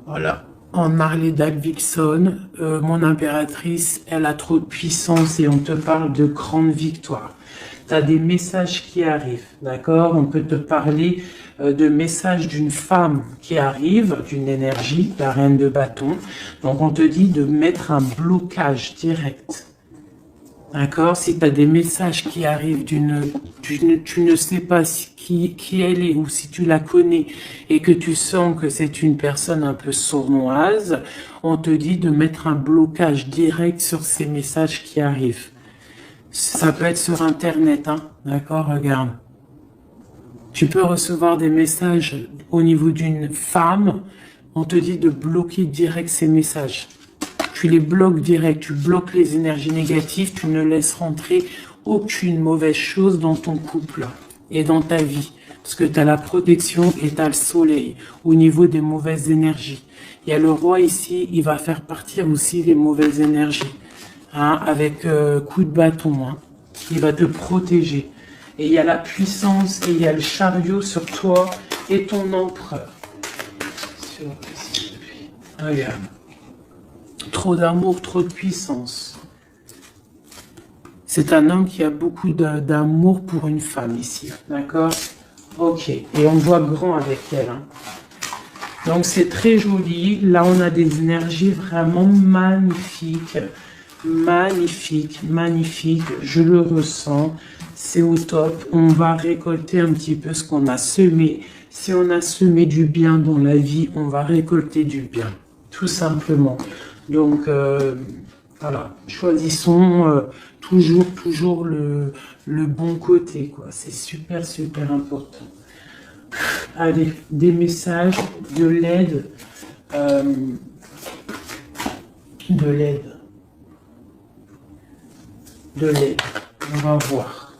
Voilà. En Harley Davidson, mon impératrice, elle a trop de puissance et on te parle de grande victoire. Tu as des messages qui arrivent, d'accord? On peut te parler de messages d'une femme qui arrive, d'une énergie, la reine de bâton. Donc on te dit de mettre un blocage direct. D'accord? Si tu as des messages qui arrivent tu ne sais pas qui elle est ou si tu la connais et que tu sens que c'est une personne un peu sournoise, on te dit de mettre un blocage direct sur ces messages qui arrivent. Ça peut être sur Internet, hein? D'accord? Regarde. Tu peux recevoir des messages au niveau d'une femme, on te dit de bloquer direct ces messages. Tu les bloques direct, tu bloques les énergies négatives, tu ne laisses rentrer aucune mauvaise chose dans ton couple et dans ta vie. Parce que tu as la protection et tu as le soleil au niveau des mauvaises énergies. Il y a le roi ici, il va faire partir aussi les mauvaises énergies. Hein, avec coup de bâton. Hein. Il va te protéger. Et il y a la puissance et il y a le chariot sur toi et ton empereur. Regarde. Trop d'amour, trop de puissance. C'est un homme qui a beaucoup d'amour pour une femme ici, d'accord? Ok, et on voit grand avec elle. Hein. Donc c'est très joli. Là, on a des énergies vraiment magnifiques. Magnifique, magnifique. Je le ressens. C'est au top. On va récolter un petit peu ce qu'on a semé. Si on a semé du bien dans la vie, on va récolter du bien. Tout simplement. Donc, Voilà, choisissons toujours le bon côté, quoi. C'est super, super important. Allez, des messages, de l'aide, euh, de l'aide, de l'aide. On va voir.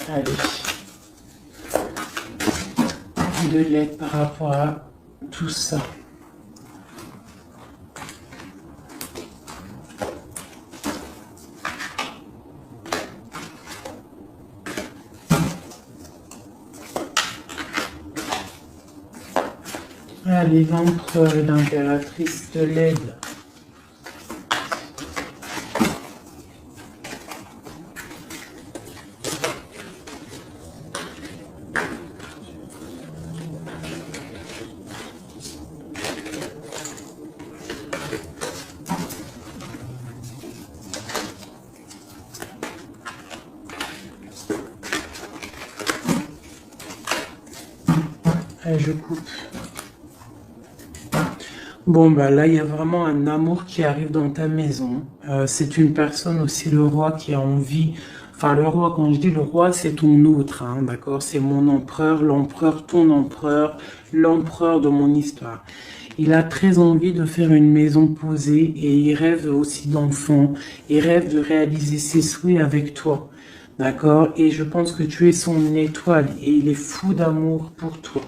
Allez, de l'aide par rapport à tout ça. Allez, l'empereur et l'impératrice de l'aide. Allez, je coupe. Bon, bah là, il y a vraiment un amour qui arrive dans ta maison. C'est une personne aussi, le roi, qui a envie... Enfin, le roi, quand je dis le roi, c'est ton autre, hein, d'accord? C'est mon empereur, l'empereur, ton empereur, l'empereur de mon histoire. Il a très envie de faire une maison posée et il rêve aussi d'enfants. Il rêve de réaliser ses souhaits avec toi, d'accord? Et je pense que tu es son étoile et il est fou d'amour pour toi.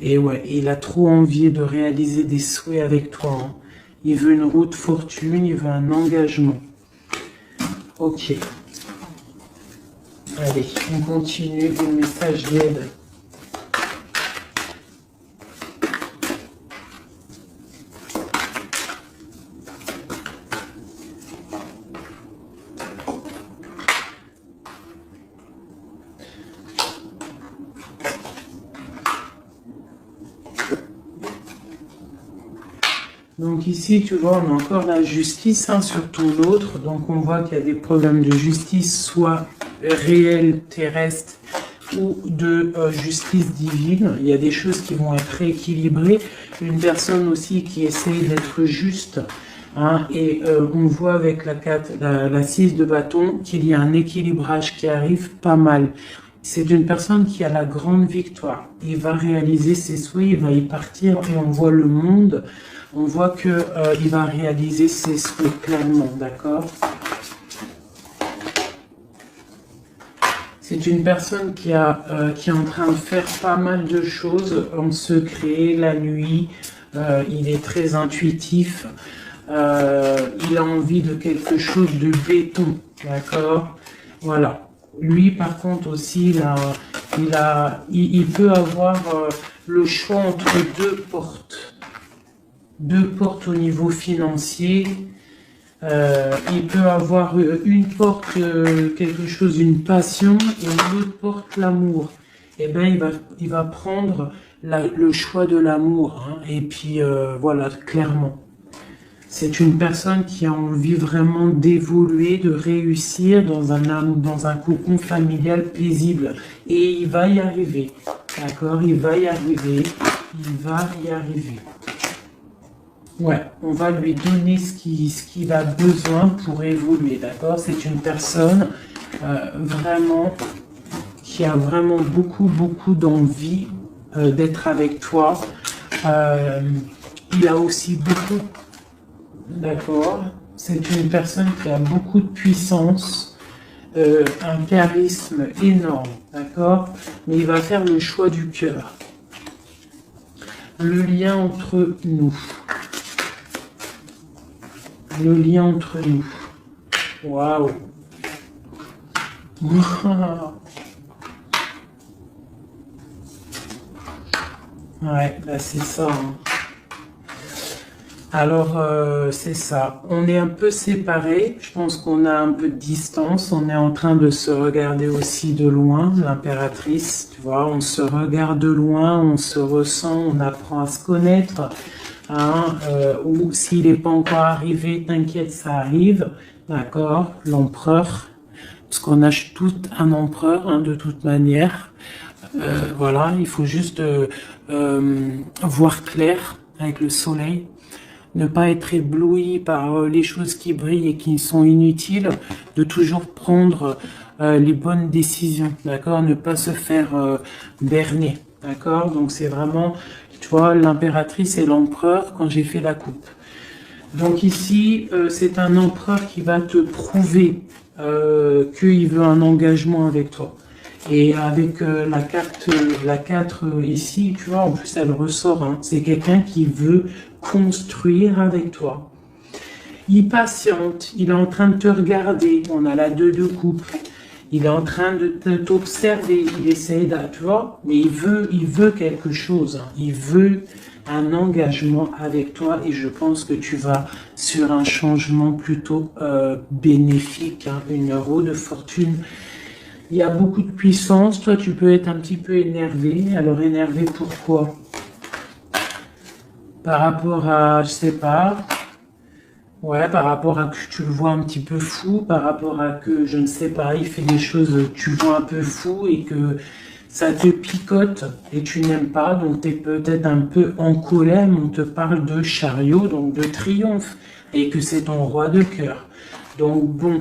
Et ouais, il a trop envie de réaliser des souhaits avec toi, hein. Il veut une route fortune, il veut un engagement. Ok. Allez, on continue le message d'aide. Donc ici, tu vois, on a encore la justice, hein, sur ton autre. Donc on voit qu'il y a des problèmes de justice, soit réels, terrestres, ou de justice divine. Il y a des choses qui vont être rééquilibrées. Une personne aussi qui essaye d'être juste. Hein, et on voit avec la 6 de bâton qu'il y a un équilibrage qui arrive pas mal. C'est une personne qui a la grande victoire. Il va réaliser ses souhaits, il va y partir et on voit le monde. On voit que il va réaliser ses souhaits pleinement, d'accord? C'est une personne qui est en train de faire pas mal de choses en secret, la nuit. Il est très intuitif. Il a envie de quelque chose de béton, d'accord? Voilà. Lui, par contre, aussi, il peut avoir le choix entre deux portes. Deux portes au niveau financier. Il peut avoir une porte, quelque chose, une passion, et une autre porte, l'amour. Eh bien, il va prendre le choix de l'amour, hein, et puis voilà, clairement. C'est une personne qui a envie vraiment d'évoluer, de réussir dans un cocon familial paisible. Et il va y arriver. D'accord? Il va y arriver. Il va y arriver. Ouais, on va lui donner ce qu'il a besoin pour évoluer. D'accord? C'est une personne vraiment qui a vraiment beaucoup d'envie d'être avec toi. Il a aussi beaucoup... D'accord. C'est une personne qui a beaucoup de puissance, un charisme énorme, d'accord? Mais il va faire le choix du cœur. Le lien entre nous. Le lien entre nous. Waouh. Ouais, là c'est ça, hein. Alors, c'est ça. On est un peu séparés. Je pense qu'on a un peu de distance. On est en train de se regarder aussi de loin, l'impératrice. Tu vois, on se regarde de loin, on se ressent, on apprend à se connaître. Hein, ou s'il n'est pas encore arrivé, t'inquiète, ça arrive. D'accord? L'empereur. Parce qu'on a tout un empereur, hein, de toute manière. Voilà, il faut juste voir clair avec le soleil. ne pas être ébloui par les choses qui brillent et qui sont inutiles, de toujours prendre les bonnes décisions, d'accord? Ne pas se faire berner, d'accord? Donc c'est vraiment, tu vois, l'impératrice et l'empereur quand j'ai fait la coupe. Donc ici, c'est un empereur qui va te prouver qu'il veut un engagement avec toi. Et avec la 4 ici, tu vois, en plus elle ressort, hein, c'est quelqu'un qui veut construire avec toi. Il patiente, il est en train de te regarder, on a la 2 de coupe. Il est en train de t'observer, il essaie de, tu vois, mais il veut quelque chose, hein. Il veut un engagement avec toi et je pense que tu vas sur un changement plutôt bénéfique, hein, une roue de fortune. Il y a beaucoup de puissance, toi tu peux être un petit peu énervé. Alors énervé pourquoi? Par rapport à, je sais pas, ouais, par rapport à que tu le vois un petit peu fou, par rapport à que, je ne sais pas, il fait des choses que tu vois un peu fou et que ça te picote et tu n'aimes pas, donc tu es peut-être un peu en colère, mais on te parle de chariot, donc de triomphe, et que c'est ton roi de cœur. Donc bon,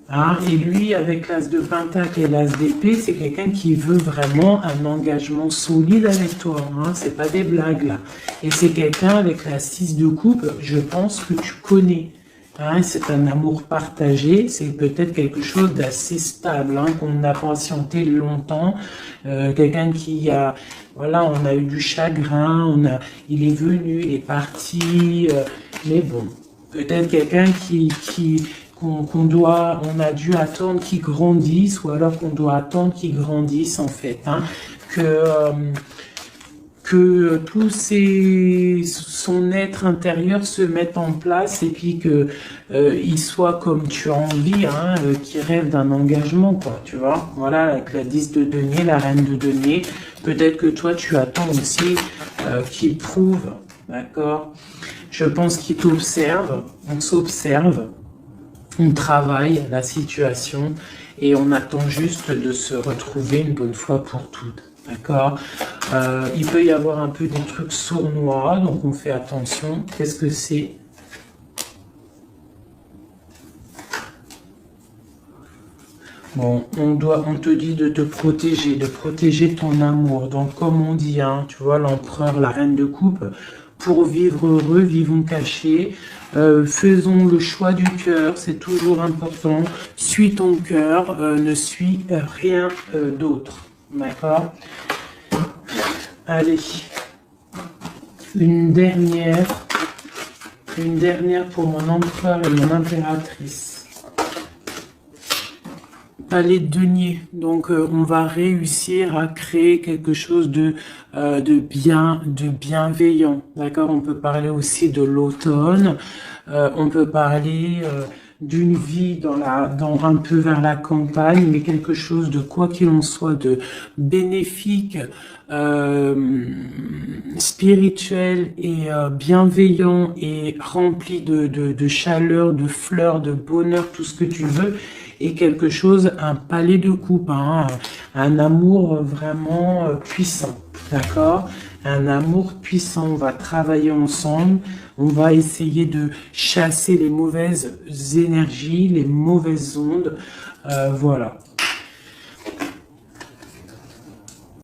hein, et lui, avec l'as de pentacle et l'as d'épée, c'est quelqu'un qui veut vraiment un engagement solide avec toi. Hein, c'est pas des blagues là. Et c'est quelqu'un avec la 6 de coupe, je pense que tu connais. Hein, c'est un amour partagé, c'est peut-être quelque chose d'assez stable, hein, qu'on a patienté longtemps. Quelqu'un qui a, voilà, on a eu du chagrin, il est venu, il est parti, mais bon, peut-être quelqu'un on a dû attendre qu'il grandisse, ou alors qu'on doit attendre qu'il grandisse en fait, hein, que son être intérieur se mette en place et puis que il soit comme tu as envie, hein, qui rêve d'un engagement, quoi, tu vois. Voilà, avec la 10 de denier, la reine de denier, peut-être que toi tu attends aussi qu'il prouve, d'accord. Je pense qu'il t'observe, on s'observe. On travaille la situation et on attend juste de se retrouver une bonne fois pour toutes. D'accord. Il peut y avoir un peu des trucs sournois, donc on fait attention. Qu'est-ce que c'est? Bon, on te dit de te protéger, de protéger ton amour. Donc, comme on dit, hein, tu vois, l'empereur, la reine de coupe, pour vivre heureux, vivons cachés. Faisons le choix du cœur, c'est toujours important. Suis ton cœur, ne suis rien d'autre. D'accord? Allez, une dernière pour mon empereur et mon impératrice. Palais de denier. Donc on va réussir à créer quelque chose de bienveillant. D'accord? On peut parler aussi de l'automne. On peut parler d'une vie dans un peu vers la campagne, mais quelque chose de quoi qu'il en soit de bénéfique, spirituel et bienveillant et rempli de chaleur, de fleurs, de bonheur, tout ce que tu veux. Et quelque chose, un palais de coupe, hein, un amour vraiment puissant, d'accord? Un amour puissant, on va travailler ensemble, on va essayer de chasser les mauvaises énergies, les mauvaises ondes, voilà.